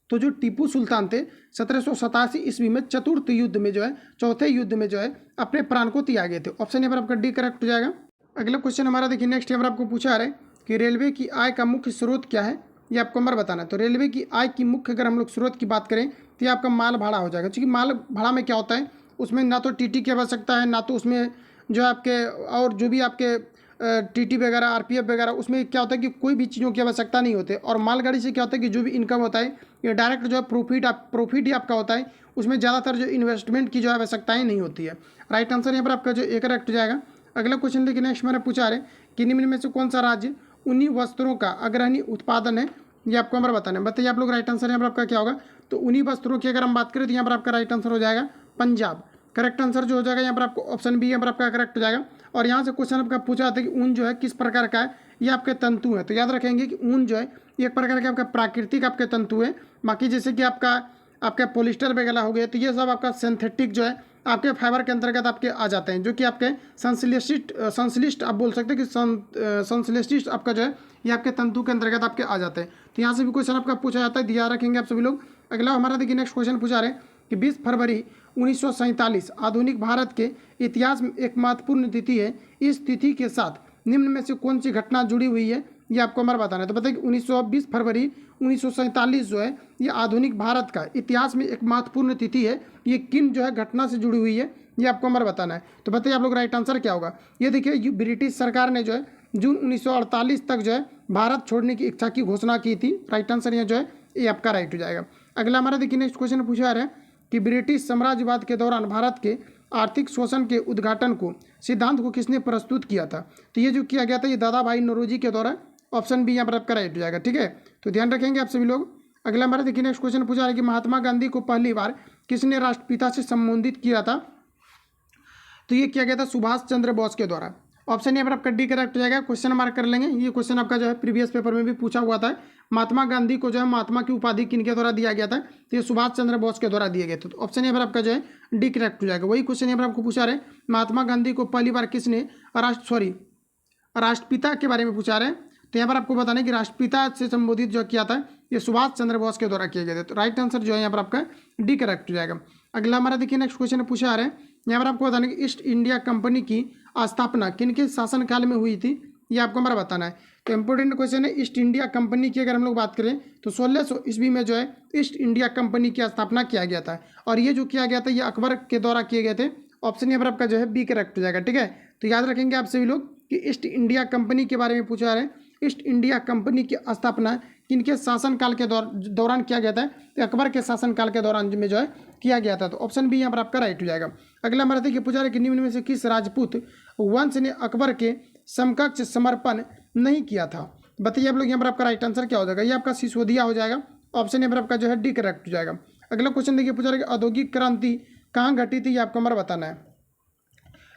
तो जो टीपू सुल्तान थे 1787 ईस्वी में चतुर्थ युद्ध में जो है चौथे युद्ध में जो है अपने प्राण को त्यागे थे। ऑप्शन यहाँ पर आपका डी करेक्ट हो जाएगा। अगला क्वेश्चन हमारा देखिए नेक्स्ट यहाँ पर आपको पूछा रहे कि रेलवे की आय का मुख्य स्रोत क्या है। ये आपको हमारा बताना है। तो रेलवे की आय की मुख्य अगर हम लोग स्रोत की बात करें तो ये आपका माल भाड़ा हो जाएगा। क्योंकि माल भाड़ा में क्या होता है उसमें ना तो टीटी की आवश्यकता है, ना तो उसमें जो आपके और जो भी आपके टीटी वगैरह आरपीएफ वगैरह उसमें क्या होता है कि कोई भी चीज़ों की आवश्यकता नहीं होती। और मालगाड़ी से क्या होता है कि जो भी इनकम होता है ये डायरेक्ट जो है प्रॉफिट ही आपका होता है। उसमें ज़्यादातर जो इन्वेस्टमेंट की जो आवश्यकताएँ नहीं होती है। राइट आंसर यहाँ पर आपका जो एक करेक्ट हो जाएगा। अगला क्वेश्चन देखिए नेक्स्ट मैंने पूछा रहे कि निम्न में से कौन सा राज्य ऊनी वस्त्रों का अग्रणी उत्पादन है। ये आपको हमारा बताना है। बताइए आप लोग राइट आंसर यहाँ पर आपका क्या होगा। तो ऊनी वस्त्रों की अगर हम बात करें तो यहाँ पर आपका राइट आंसर हो जाएगा पंजाब। करेक्ट आंसर जो हो जाएगा यहाँ पर आपको ऑप्शन बी यहाँ पर आपका करेक्ट हो जाएगा। और यहाँ से क्वेश्चन आपका पूछा जाता है कि ऊन जो है किस प्रकार का है। ये आपके तंतु है। तो याद रखेंगे कि ऊन जो है एक प्रकार के आपका प्राकृतिक आपके तंतु है। बाकी जैसे कि आपका पॉलिस्टर वगैरह हो गया तो ये सब आपका सिंथेटिक जो है आपके फाइबर के अंतर्गत आपके आ जाते हैं, जो कि आपके संश्लिष्ट आप बोल सकते हैं कि संश्लिष्ट आपका जो है ये आपके तंतु के अंतर्गत आपके आ जाते हैं। तो यहाँ से भी क्वेश्चन आपका पूछा जाता है, ध्यान रखेंगे आप सभी लोग। अगला हमारा देखिए नेक्स्ट क्वेश्चन पूछा रहे कि 20 फरवरी 1947 आधुनिक भारत के इतिहास में एक महत्वपूर्ण तिथि है। इस तिथि के साथ निम्न में से कौन सी घटना जुड़ी हुई है, ये आपको हमारा बताना है। तो बताइए 1920 फरवरी 1947 जो है ये आधुनिक भारत का इतिहास में एक महत्वपूर्ण तिथि है। ये किन जो है घटना से जुड़ी हुई है, ये आपको हमारा बताना है। तो बताइए आप लोग राइट आंसर क्या होगा। ये देखिए ब्रिटिश सरकार ने जो है जून 1948 तक जो है भारत छोड़ने की इच्छा की घोषणा की थी। राइट आंसर यहाँ जो है ये आपका राइट हो जाएगा। अगला हमारा देखिए नेक्स्ट क्वेश्चन पूछा जा रहा है कि ब्रिटिश साम्राज्यवाद के दौरान भारत के आर्थिक शोषण के उद्घाटन को सिद्धांत को किसने प्रस्तुत किया था। तो ये जो किया गया था ये दादा भाई नौरोजी के द्वारा। ऑप्शन बी यहाँ पर आपका राइट हो जाएगा। ठीक है, तो ध्यान रखेंगे आप सभी लोग। अगला हमारा देखिए नेक्स्ट क्वेश्चन पूछा है कि महात्मा गांधी को पहली बार किसने राष्ट्रपिता से संबोधित किया था। तो ये किया गया था सुभाष चंद्र बोस के द्वारा। ऑप्शन यहाँ पर आपका डी करेक्ट हो जाएगा। क्वेश्चन मार्क कर लेंगे। ये क्वेश्चन आपका जो है प्रीवियस पेपर में भी पूछा हुआ था। महात्मा गांधी को जो है महात्मा की उपाधि किनके द्वारा दिया गया था, तो ये सुभाष चंद्र बोस के द्वारा दिए गए थे। तो ऑप्शन यहाँ पर आपका जो है डी करेक्ट हो जाएगा। वही क्वेश्चन यहाँ पर आपको पूछा रहे महात्मा गांधी को पहली बार किसने राष्ट्रपिता के बारे में पूछा रहे। तो यहाँ पर आपको बताना है कि राष्ट्रपिता से संबोधित जो किया था ये सुभाष चंद्र बोस के द्वारा किए गए थे। तो राइट आंसर जो है यहाँ पर आपका डी करेक्ट हो जाएगा। अगला हमारा देखिए नेक्स्ट क्वेश्चन पूछा आ रहा है, यहाँ पर आपको बताना है कि ईस्ट इंडिया कंपनी की स्थापना किनके शासनकाल में हुई थी, ये आपको हमारा बताना है। तो इंपॉर्टेंट क्वेश्चन है। ईस्ट इंडिया कंपनी की अगर हम लोग बात करें तो 1600 ईस्वी में जो है ईस्ट इंडिया कंपनी की स्थापना किया गया था। और ये जो किया गया था ये अकबर के द्वारा किए गए थे। ऑप्शन यहाँ पर आपका जो है बी करेक्ट हो जाएगा। ठीक है, तो याद रखेंगे आप सभी लोग कि ईस्ट इंडिया कंपनी के बारे में पूछा रहे हैं। ईस्ट इंडिया कंपनी की स्थापना किनके शासनकाल के दौरान किया गया था, तो अकबर के शासनकाल के दौरान में जो है किया गया था। तो ऑप्शन बी यहाँ पर आपका राइट हो जाएगा। अगला हमारा देखिए पूछा रहे कि निम्न में से किस राजपूत वंश ने अकबर के समकक्ष समर्पण नहीं किया था। बताइए आप लोग यहाँ पर आपका राइट आंसर क्या हो जाएगा। ये आपका सिसोदिया हो जाएगा। ऑप्शन यहाँ पर आपका जो है डी करेक्ट हो जाएगा। अगला क्वेश्चन देखिए पूछा रहे कि औद्योगिक क्रांति कहाँ घटी थी, ये आपको हमारा बताना है।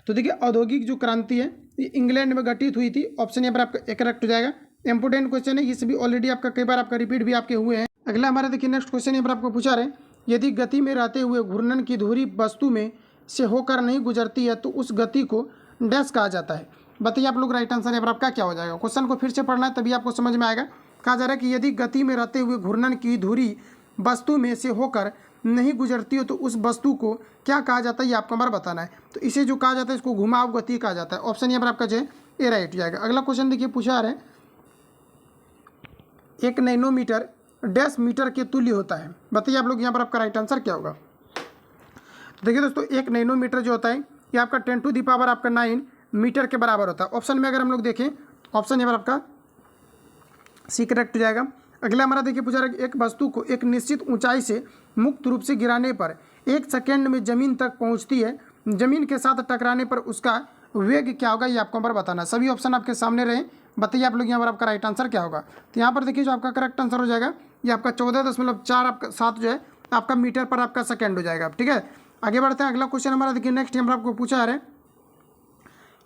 तो देखिए औद्योगिक जो क्रांति है ये इंग्लैंड में घटित हुई थी। ऑप्शन यहाँ पर आपका करेक्ट हो जाएगा। इंपोर्टेंट क्वेश्चन है, ये सभी ऑलरेडी आपका कई बार आपका रिपीट भी आपके हुए हैं। अगला हमारा देखिए नेक्स्ट क्वेश्चन यहाँ पर आपको पूछा रहे यदि गति में रहते हुए घूर्णन की धुरी वस्तु में से होकर नहीं गुजरती है तो उस गति को डैश कहा जाता है। बताइए आप लोग राइट आंसर यहाँ पर आपका क्या हो जाएगा। क्वेश्चन को फिर से पढ़ना है तभी आपको समझ में आएगा। कहा जा रहा है कि यदि गति में रहते हुए घूर्णन की धुरी वस्तु में से होकर नहीं गुजरती हो तो उस वस्तु को क्या कहा जाता है, ये आपको हमारा बताना है। तो इसे जो कहा जाता है इसको घुमाव गति कहा जाता है। ऑप्शन यहाँ पर आपका जो है ए राइट हो जाएगा। अगला क्वेश्चन देखिए पूछा रहे 1 नैनोमीटर डैश मीटर के तुल्य होता है। बताइए आप लोग यहाँ पर आपका राइट आंसर क्या होगा। तो देखिए दोस्तों 1 नैनोमीटर जो होता है ये आपका 10 टू द पावर आपका 9 मीटर के बराबर होता है। ऑप्शन में अगर हम लोग देखें ऑप्शन यहाँ पर आपका सी करेक्ट हो जाएगा। अगला हमारा देखिए पूछा रहा है कि एक वस्तु को एक निश्चित ऊंचाई से मुक्त रूप से गिराने पर 1 सेकेंड में जमीन तक पहुंचती है, जमीन के साथ टकराने पर उसका वेग क्या होगा, ये आपको हमारा बताना है। सभी ऑप्शन आपके सामने रहे। बताइए आप लोग यहाँ पर आपका राइट आंसर क्या होगा। तो यहाँ पर देखिए जो आपका करेक्ट आंसर हो जाएगा ये आपका 14.4 आपका 7 जो है आपका मीटर पर आपका सेकेंड हो जाएगा। ठीक है, आगे बढ़ते हैं। अगला क्वेश्चन हमारा देखिए नेक्स्ट यहाँ पर आपको पूछा है,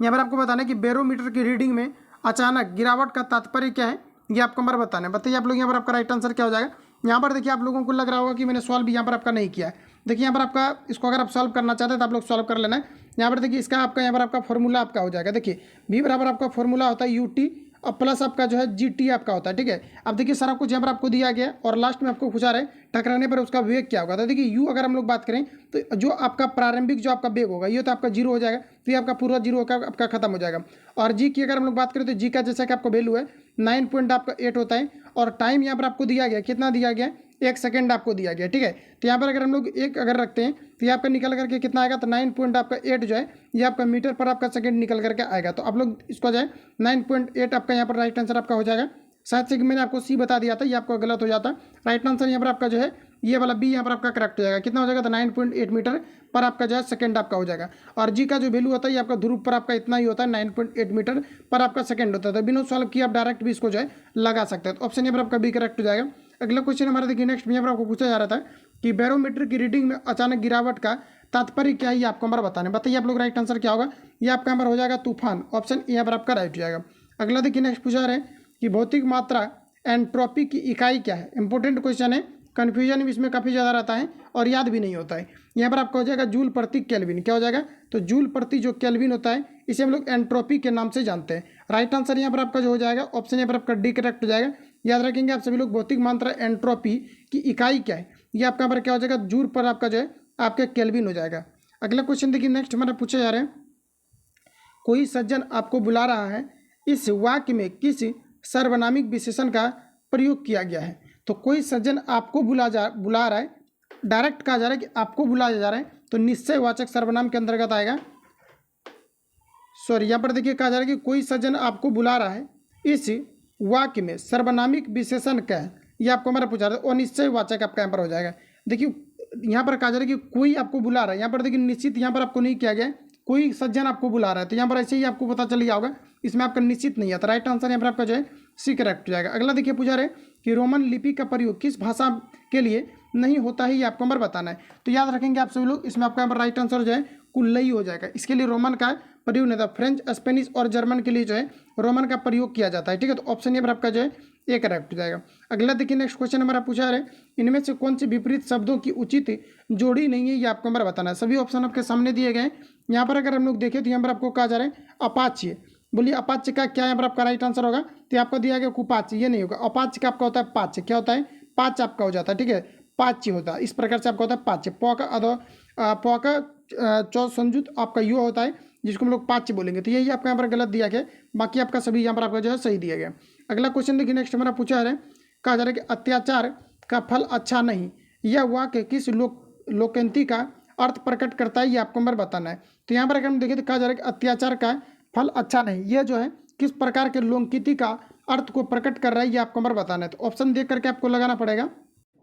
यहाँ पर आपको बताना है कि बैरोमीटर की रीडिंग में अचानक गिरावट का तात्पर्य क्या है, ये आपको हमारा बताना है। बताइए आप लोग यहाँ पर आपका राइट आंसर क्या हो जाएगा। यहाँ पर देखिए आप लोगों को लग रहा होगा कि मैंने सॉल्व यहाँ पर आपका नहीं किया है। देखिए यहाँ पर आपका इसको अगर आप सॉल्व करना चाहते हैं तो आप लोग सॉल्व कर लेना है। यहाँ पर देखिए इसका आपका यहाँ पर आपका फॉर्मूला आपका हो जाएगा। देखिए बी बराबर आपका फॉर्मूला होता है यूटी और प्लस आपका जो है जीटी आपका होता है। ठीक है, अब देखिए सारा कुछ यहाँ पर आपको दिया गया और लास्ट में आपको पूछा रहे टकराने पर उसका वेग क्या होगा। तो देखिए यू अगर हम लोग बात करें तो जो आपका प्रारंभिक जो आपका वेग होगा ये तो आपका 0 हो जाएगा, तो ये आपका पूरा 0 होकर आपका खत्म हो जाएगा। और जी की अगर हम लोग बात करें तो जी का जैसा कि आपका वैल्यू है 9.8 होता है और टाइम यहाँ पर आपको दिया गया कितना दिया गया 1 सेकेंड आपको दिया गया। ठीक है, तो यहाँ पर अगर हम लोग 1 अगर रखते हैं तो ये आपका निकल करके कितना आएगा, तो 9.8 जो है ये आपका मीटर पर आपका सेकंड निकल करके आएगा। तो आप लोग इसको जो है 9.8 आपका यहाँ पर राइट आंसर आपका हो जाएगा। शायद से कि मैंने आपको सी बता दिया था, ये आपको गलत हो जाता। राइट आंसर यहाँ पर आपका जो है ये वाला बी यहाँ पर आपका करेक्ट हो जाएगा। कितना हो जाएगा, तो 9.8 मीटर पर आपका जो है सेकंड आपका हो जाएगा। और जी का जो वैल्यू होता है ये आपका ध्रुव पर आपका इतना ही होता है 9.8 मीटर पर आपका सेकंड होता है। तो बिना सॉल्व किए आप डायरेक्ट भी इसको जो है लगा सकते हैं। तो ऑप्शन यहाँ पर आपका बी करेक्ट हो जाएगा। अगला क्वेश्चन हमारा देखिए नेक्स्ट यहाँ पर आपको पूछा जा रहा था कि बैरोमीटर की रीडिंग में अचानक गिरावट का तात्पर्य क्या है, ये आपको हमारा बताना है। बताइए आप लोग राइट आंसर क्या होगा। ये आपका हमारा हो जाएगा तूफान। ऑप्शन यहाँ पर आपका राइट हो जाएगा। अगला देखिए नेक्स्ट पूछा रहे हैं कि भौतिक मात्रा एंट्रोपी की इकाई क्या है। इंपॉर्टेंट क्वेश्चन है, कन्फ्यूजन भी इसमें काफ़ी ज़्यादा रहता है और याद भी नहीं होता है। यहाँ पर आपका हो जाएगा जूल प्रति केल्विन, क्या हो जाएगा, तो जूल प्रति जो केल्विन होता है इसे हम लोग एंट्रोपी के नाम से जानते हैं। राइट आंसर यहाँ पर आपका जो हो जाएगा ऑप्शन यहाँ पर आपका डी करेक्ट हो जाएगा। याद रखेंगे आप सभी लोग, भौतिक मात्रा एंट्रोपी की इकाई क्या है, ये आपका यहाँ पर क्या हो जाएगा, जूल पर आपका जो है आपका केल्विन हो जाएगा। अगला क्वेश्चन देखिए, नेक्स्ट हमारा पूछा जा रहा है, कोई सज्जन आपको बुला रहा है, इस वाक्य में किस सर्वनामिक विशेषण का प्रयोग किया गया है। तो कोई सज्जन आपको बुला रहा है, डायरेक्ट कहा जा रहा है कि आपको बुलाया जा रहा है, तो निश्चयवाचक सर्वनाम के अंतर्गत आएगा। सॉरी, यहाँ पर देखिए कहा जा रहा है कि कोई सज्जन आपको बुला रहा है, इस वाक्य में सर्वनामिक विशेषण क्या है, ये आपको हमारा पूछा रहा है, और निश्चयवाचक आपका यहाँ पर हो जाएगा। देखिए यहाँ पर कहा जा रहा है कि कोई आपको बुला रहा है, यहाँ पर देखिए निश्चित यहाँ पर आपको नहीं किया गया है, कोई सज्जन आपको बुला रहा है, तो यहाँ पर ऐसे ही आपको पता चल गया होगा, इसमें आपका निश्चित नहीं आता। राइट आंसर यहाँ पर आपका जो है सी करेक्ट हो जाएगा। अगला देखिए पूछा रहे कि रोमन लिपि का प्रयोग किस भाषा के लिए नहीं होता है, ये आपको नंबर बताना है। तो याद रखेंगे आप सभी लोग, इसमें आपका यहाँ पर राइट आंसर जो है कुल्लई हो जाएगा। इसके लिए रोमन का प्रयोग नहीं था, फ्रेंच, स्पेनिश और जर्मन के लिए जो है रोमन का प्रयोग किया जाता है। ठीक है, तो ऑप्शन यहाँ पर आपका जो है ए करेक्ट हो जाएगा। अगला देखिए नेक्स्ट क्वेश्चन हमारा पूछा है, इनमें से कौन से विपरीत शब्दों की उचित जोड़ी नहीं है, ये आपको नंबर बताना है। सभी ऑप्शन आपके सामने दिए गए। यहाँ पर अगर हम लोग देखें तो यहाँ पर आपको कहा जा रहा है अपाच्य। बोलिए अपाच्य का क्या यहाँ पर आपका राइट आंसर होगा, तो आपको दिया गया कुपाच्य, ये नहीं होगा। अपाच्य का आपका होता है पाच्य, क्या होता है, पाच्य आपका हो जाता है। ठीक है, पाच्य होता है, इस प्रकार से आपका होता है पाच्य। पौ का चौ संयुक्त आपका यू होता है, जिसको हम लोग पाच्य बोलेंगे। तो यही आपका यहाँ पर गलत दिया गया, बाकी आपका सभी यहाँ पर आपका जो है सही दिया गया। अगला क्वेश्चन देखिए नेक्स्ट हमारा पूछा है, कहा जा रहा है कि अत्याचार का फल अच्छा नहीं, यह वाक्य किस लोकोक्ति का अर्थ प्रकट करता है, ये आपको नंबर बताना है। तो यहाँ पर अगर हम देखें तो कहा जा रहा है कि अत्याचार का फल अच्छा नहीं, यह जो है किस प्रकार के लोकोक्ति का अर्थ को प्रकट कर रहा है, ये आपको नंबर बताना है। तो ऑप्शन देख करके आपको लगाना पड़ेगा।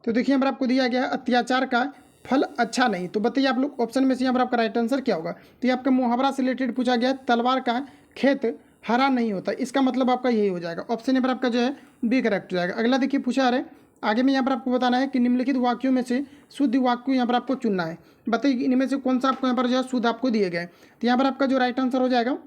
तो देखिए यहाँ पर आपको दिया गया है अत्याचार का फल अच्छा नहीं, तो बताइए आप लोग ऑप्शन में से यहाँ पर आपका राइट आंसर क्या होगा। तो ये आपका मुहावरा से रिलेटेड पूछा गया है, तलवार का खेत हरा नहीं होता, इसका मतलब आपका यही हो जाएगा। ऑप्शन यहाँ पर आपका जो है बी करेक्ट हो जाएगा। अगला देखिए पूछा है, आगे में यहाँ पर आपको बताना है कि निम्नलिखित वाक्यों में से शुद्ध वाक्य यहाँ पर आपको चुनना है। बताइए इनमें से कौन सा आपको यहाँ पर जो है शुद्ध आपको दिए गए। तो यहाँ पर आपका जो राइट आंसर हो जाएगा,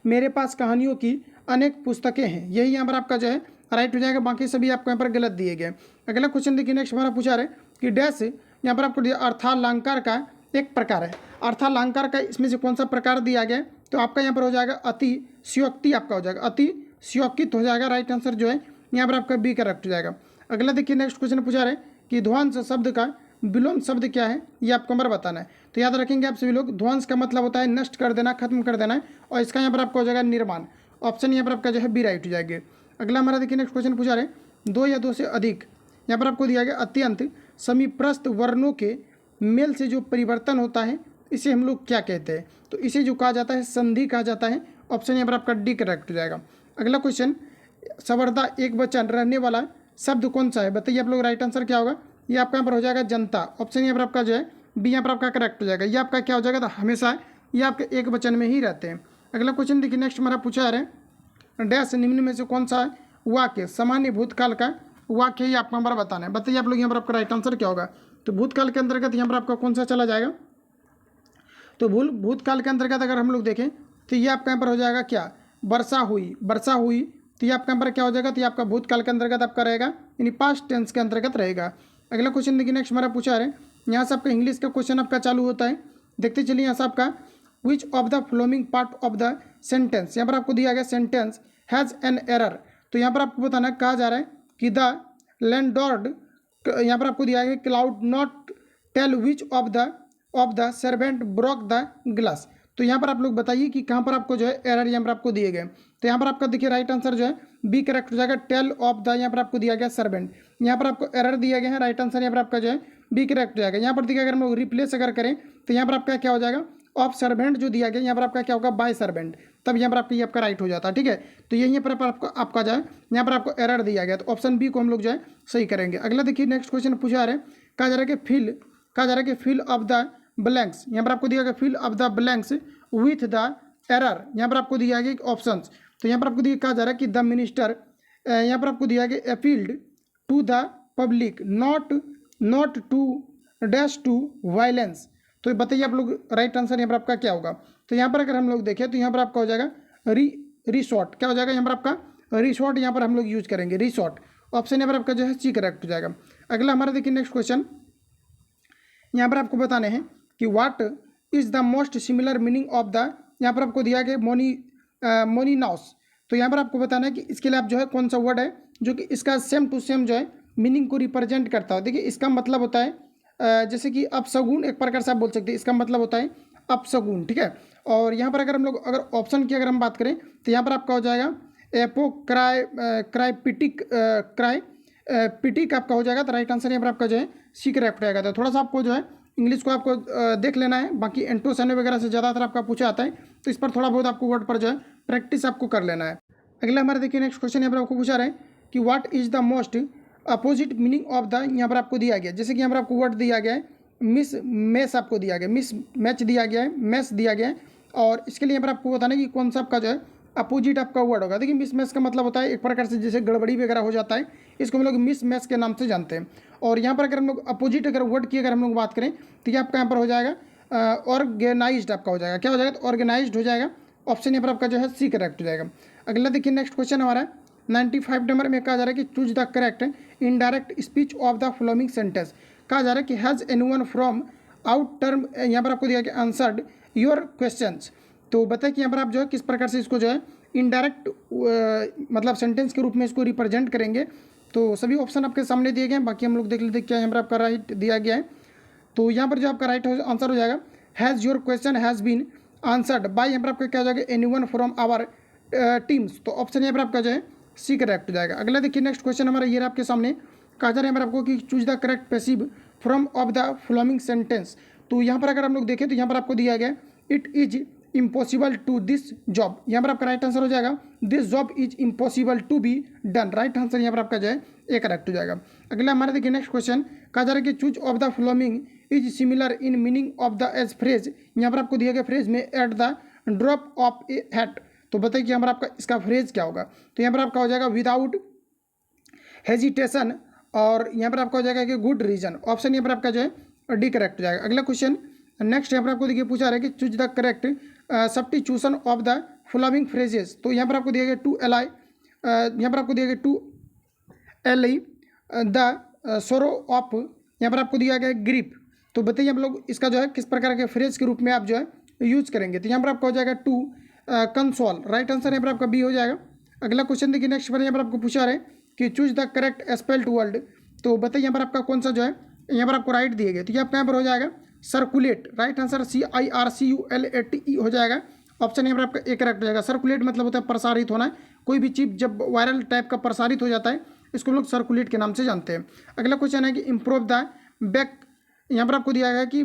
मेरे पास कहानियों की अनेक पुस्तकें हैं, यही यहाँ पर आपका जो है राइट हो जाएगा। बाकी सभी आपको यहाँ पर गलत दिए गए। अगला क्वेश्चन देखिए नेक्स्ट हमारा पूछा है कि डैश, यहाँ पर आपको अर्थालंकार का एक प्रकार है। अर्थालंकार का इसमें से कौन सा प्रकार दिया गया, तो आपका यहाँ पर हो जाएगा अतिशयोक्ति, आपका हो जाएगा अतिशयोक्ति हो जाएगा। राइट आंसर जो है यहाँ पर आपका बी करेक्ट हो जाएगा। अगला देखिए नेक्स्ट क्वेश्चन पूछा है कि ध्वंस शब्द का विलोम शब्द क्या है, ये आपको नंबर बताना है। तो याद रखेंगे आप सभी लोग, ध्वंस का मतलब होता है नष्ट कर देना, खत्म कर देना है, और इसका यहाँ पर आपका हो जाएगा निर्माण। ऑप्शन यहाँ पर आपका जो है बी राइट हो जाएगी। अगला हमारा देखिए नेक्स्ट क्वेश्चन पूछा है, दो या दो से अधिक, यहाँ पर आपको दिया गया अत्यंत समीपस्थ वर्णों के मेल से जो परिवर्तन होता है इसे हम लोग क्या कहते हैं, तो इसे जो कहा जाता है संधि कहा जाता है। ऑप्शन यहाँ पर आपका डी करेक्ट हो जाएगा। अगला क्वेश्चन, सवर्दा एक वचन रहने वाला शब्द कौन सा है, बताइए आप लोग राइट आंसर क्या होगा। ये आपका यहाँ पर हो जाएगा जनता। ऑप्शन यहाँ पर आपका जो है बी यहाँ पर आपका करेक्ट हो जाएगा। ये आपका क्या हो जाएगा, तो हमेशा ये आपके एक वचन में ही रहते हैं। अगला क्वेश्चन देखिए नेक्स्ट हमारा पूछा है, डैश निम्न में से कौन सा वाक्य सामान्य भूतकाल का वाक्य, ही आपको नंबर बताना है। बताइए आप लोग यहाँ पर आपका राइट आंसर क्या होगा। तो भूतकाल के अंतर्गत यहाँ पर आपका कौन सा चला जाएगा, तो भूतकाल के अंतर्गत अगर हम लोग देखें तो ये आपका यहाँ पर हो जाएगा क्या, वर्षा हुई, वर्षा हुई। तो ये आपका यहाँ पर क्या हो जाएगा, तो ये आपका भूतकाल के अंतर्गत आपका रहेगा, यानी पास्ट टेंस के अंतर्गत रहेगा। अगला क्वेश्चन देखिए नेक्स्ट हमारा पूछा है, यहाँ से आपका इंग्लिश का क्वेश्चन आपका चालू होता है। देखते चलिए यहाँ से आपका विच of the flowing part of the sentence, यहाँ पर आपको दिया गया सेंटेंस हैज़ एन एरर। तो यहाँ पर आपको बताना कहा जा रहा है कि द लैंडलॉर्ड, यहाँ पर आपको दिया गया could not tell which of the servant broke the glass. तो यहाँ पर आप लोग बताइए कि कहाँ पर आपको जो है एरर यहाँ पर आपको दिए गए। तो यहाँ पर आपका देखिए राइट आंसर जो है बी करेक्ट हो जाएगा, टेल ऑफ द, यहाँ पर आपको दिया गया सर्वेंट, यहाँ पर आपको एरर दिया गया है। राइट आंसर यहाँ पर आपका जो है बी करेक्ट हो जाएगा। यहाँ पर देखिए अगर हम लोग रिप्लेस अगर करें तो यहाँ पर आपका क्या हो जाएगा, ऑफ सर्वेंट जो दिया गया यहाँ पर आपका क्या होगा, बाय सर्वेंट, तब यहाँ पर आपका ये आपका राइट हो जाता है। ठीक है, तो यहीं पर आपका जो है यहाँ पर आपको एरर दिया गया, तो ऑप्शन बी को हम लोग जो है सही करेंगे। अगला देखिए नेक्स्ट क्वेश्चन पूछा जा रहा है, कहा जा रहा है कि फिल ऑफ द ब्लैंक्स, यहाँ पर आपको दिया गया fill of the blanks with the error, यहाँ पर आपको दिया गया ऑप्शंस। तो यहाँ पर आपको दिया कहा जा रहा है कि द मिनिस्टर, यहाँ पर आपको दिया गया appealed to the public not to dash to violence. तो बताइए आप लोग राइट आंसर यहाँ पर आपका क्या होगा। तो यहाँ पर अगर हम लोग देखें तो यहाँ पर आपका हो जाएगा रिसोर्ट, क्या हो जाएगा यहाँ पर आपका रिसोर्ट, यहाँ पर हम लोग यूज करेंगे रिसोर्ट। ऑप्शन यहाँ पर आपका जो है सी करेक्ट हो जाएगा। अगला हमारा देखिए नेक्स्ट क्वेश्चन, यहाँ पर आपको बताने हैं कि what is the most similar meaning of the, यहाँ पर आपको दिया गया मोनिनाउस। तो यहाँ पर आपको बताना है कि इसके लिए आप जो है कौन सा वर्ड है जो कि इसका सेम टू सेम जो है मीनिंग को रिप्रेजेंट करता है। देखिए इसका मतलब होता है जैसे कि अपशगुन, एक प्रकार से आप बोल सकते हैं इसका मतलब होता है अपशगुन, ठीक है। और यहाँ पर अगर हम लोग अगर ऑप्शन की अगर हम बात करें तो यहाँ पर आपका हो जाएगा क्राइपिटिक आपका हो जाएगा। तो राइट आंसर यहाँ पर आपका जो है सी करेक्ट रहेगा। तो थोड़ा सा आपको जो है इंग्लिश को आपको देख लेना है, बाकी एंटोसाइनो वगैरह से ज़्यादातर आपका पूछा आता है, तो इस पर थोड़ा बहुत आपको वर्ड पर जो है प्रैक्टिस आपको कर लेना है। अगला हमारे देखिए नेक्स्ट क्वेश्चन यहाँ पर आपको पूछा रहे हैं कि what is the most opposite meaning of the, यहाँ पर आपको दिया गया, जैसे कि यहाँ पर आपको वर्ड दिया गया है मिस मैच आपको दिया गया, मिस मैच दिया गया है, मैच दिया गया है, और इसके लिए यहाँ पर आपको बताना है कि कौन सा आपका जो है अपोजिट आपका वर्ड होगा। देखिए मिस मैच का मतलब होता है एक प्रकार से जैसे गड़बड़ी वगैरह हो जाता है, इसको हम लोग मिस मैच के नाम से जानते हैं। और यहाँ पर अगर हम लोग अपोजिट अगर वर्ड की अगर हम लोग बात करें तो ये आपका यहाँ पर हो जाएगा ऑर्गेनाइज्ड आपका हो जाएगा, क्या हो जाएगा, तो ऑर्गेनाइज्ड हो जाएगा। ऑप्शन यहाँ पर आपका जो है सी करेक्ट हो जाएगा। अगला देखिए नेक्स्ट क्वेश्चन हमारा 95 नंबर में कहा जा रहा है कि choose the correct indirect speech of the following sentence. कहा जा रहा है कि has anyone from out term, यहाँ पर आपको दिया गया आंसर्ड योर क्वेश्चंस। तो बताइए कि यहाँ पर आप जो है किस प्रकार से इसको जो है इनडायरेक्ट मतलब सेंटेंस के रूप में इसको रिप्रेजेंट करेंगे। तो सभी ऑप्शन आपके सामने दिए गए हैं, बाकी हम लोग देख लेते हैं क्या यहाँ पर आपका राइट दिया गया है। तो यहाँ पर जो आपका राइट आंसर हो जाएगा has your question has been answered by, यहाँ पर आपका क्या हो जाएगा एनीवन फ्रॉम आवर टीम्स। तो ऑप्शन यहाँ पर आपका जो है सी करेक्ट हो जाएगा। अगला देखिए नेक्स्ट क्वेश्चन हमारा ये आपके सामने कहा जा रहा है आपको कि choose the correct passive from of the following sentence. तो यहाँ पर अगर हम लोग देखें तो यहाँ पर आपको दिया गया it is impossible to this job, यहाँ पर आपका राइट आंसर हो जाएगा this job is impossible to be done. Right answer यहाँ पर आपका जो है ए करेक्ट हो जाएगा। अगला हमारे देखिए नेक्स्ट क्वेश्चन कहा जा रहा है कि choose of the following is similar in meaning of the edge phrase, यहाँ पर आपको दिया गया फ्रेज में at the drop of a hat. तो बताइए कि यहाँ पर आपका इसका फ्रेज क्या होगा। तो यहाँ पर आपका हो जाएगा विदाउट हेजिटेशन, और यहाँ पर आपका हो जाएगा कि गुड रीजन। ऑप्शन यहाँ पर आपका जो है डी करेक्ट हो जाएगा। अगला क्वेश्चन नेक्स्ट यहाँ पर आपको देखिए पूछा रहा है कि choose the correct substitution of the following phrases. तो यहाँ पर आपको दिया गया टू एल आई, यहाँ पर आपको दिया गया to allay the sorrow of, यहाँ पर आपको दिया गया ग्रीप। तो बताइए हम लोग इसका जो है किस प्रकार के फ्रेज के रूप में आप जो है यूज करेंगे। तो यहाँ पर आपका हो जाएगा टू कंसोल। राइट आंसर यहाँ पर आपका बी हो जाएगा। अगला क्वेश्चन देखिए नेक्स्ट पर यहाँ पर आपको पूछा रहे कि choose the correct spelled word. तो बताइए यहाँ पर आपका कौन सा जो है यहाँ पर आपको राइट दिए गए, तो ये आपका यहाँ पर हो जाएगा सर्कुलेट। राइट आंसर CIRCULATE हो जाएगा। ऑप्शन यहाँ पर आपका ए करेक्ट हो जाएगा। सर्कुलेट मतलब होता है प्रसारित होना, कोई भी चीज जब वायरल टाइप का प्रसारित हो जाता है इसको हम लोग सर्कुलेट के नाम से जानते हैं। अगला क्वेश्चन है कि इम्प्रूव द बैक, यहाँ पर आपको दिया गया कि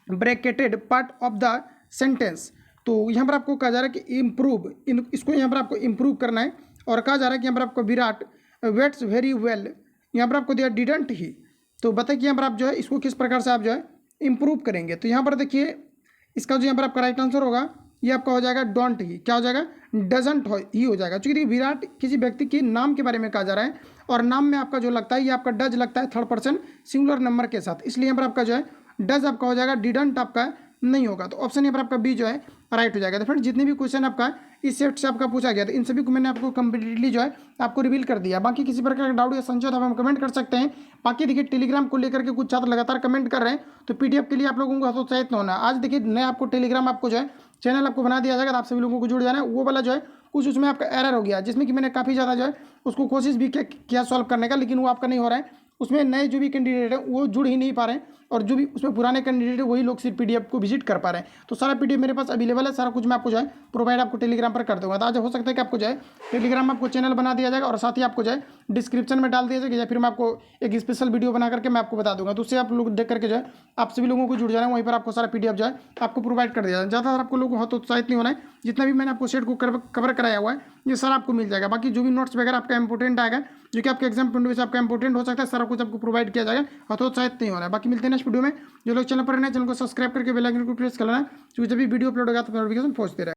bracketed part of the sentence. तो यहाँ पर आपको कहा जा रहा है कि इम्प्रूव, इसको यहाँ पर आपको इम्प्रूव करना है, और कहा जा रहा है कि यहाँ पर आपको विराट वेट्स वेरी वेल, यहाँ पर आपको दिया डिडंट ही। तो बताइए कि यहाँ पर आप जो है इसको किस प्रकार से आप जो है इम्प्रूव करेंगे। तो यहाँ पर देखिए इसका जो यहाँ पर आपका राइट आंसर होगा ये आपका हो जाएगा डोंट ही, क्या हो जाएगा डजंट ही हो जाएगा। क्योंकि विराट किसी व्यक्ति के नाम के बारे में कहा जा रहा है, और नाम में आपका जो लगता है ये आपका डज लगता है थर्ड पर्सन सिंगुलर नंबर के साथ, इसलिए यहाँ पर आपका जो है डज आपका हो जाएगा, डिडंट आपका नहीं होगा। तो ऑप्शन यहाँ पर आपका बी जो है राइट हो जाएगा। तो फ्रेंड्स जितने भी क्वेश्चन आपका इस सेट से आपका पूछा गया था इन सभी को मैंने आपको कंप्लीटली जो है आपको रिवील कर दिया। बाकी किसी प्रकार का डाउट या संशय आप हम कमेंट कर सकते हैं। बाकी देखिए टेलीग्राम को लेकर के कुछ छात्र लगातार कमेंट कर रहे हैं, तो पीडीएफ के लिए आप लोगों को हतोत्साहित न होना। आज देखिए नया आपको टेलीग्राम आपको जो है चैनल आपको बना दिया जाएगा, तो आप सभी लोगों को जुड़ जाना है। वो वाला जो है कुछ उसमें आपका एरर हो गया, जिसमें कि मैंने काफ़ी ज़्यादा जो है उसको कोशिश भी किया सॉल्व करने का, लेकिन वो आपका नहीं हो रहा है। उसमें नए जो भी कैंडिडेट हैं वो जुड़ ही नहीं पा रहे हैं, और जो भी उसमें पुराने कैंडिडेट है वही लोग सिर्फ पीडीएफ को विजिट कर पा रहे हैं। तो सारा पीडीएफ मेरे पास अवेलेबल है, सारा कुछ मैं आपको जो है प्रोवाइड आपको टेलीग्राम पर कर दूंगा। तो आज हो सकता है कि आपको जो है टेलीग्राम आपको चैनल बना दिया जाएगा, और साथ ही आपको जो है डिस्क्रिप्शन में डाल दिया जाएगा, या फिर मैं आपको एक स्पेशल वीडियो बना करके मैं आपको बता दूंगा। तो उससे आप लोग देख करके जो है आप सभी लोगों को जुड़ जाना है, वहीं पर आपको सारा पीडीएफ जो है आपको प्रोवाइड कर दिया जाए। ज़्यादातर आपको लोगों को हतोत्साहित नहीं होना है, जितना भी मैंने आपको सेट को कवर कराया हुआ है ये सारा आपको मिल जाएगा। बाकी जो भी नोट्स वगैरह आपका इंपॉर्टेंट आएगा, जो कि आपके एग्जाम पॉइंट से आपका इंपॉर्टेंट हो सकता है, सारा कुछ आपको प्रोवाइड किया जाएगा, हतोत्साहित नहीं होना है। बाकी मिलते हैं नेक्स्ट वीडियो में। जो लोग चैनल पर नए चैनल को सब्सक्राइब करके बेल आइकन को प्रेस कर लेना, क्योंकि जब भी वीडियो अपलोड होगा तो नोटिफिकेशन पहुंचते रहे।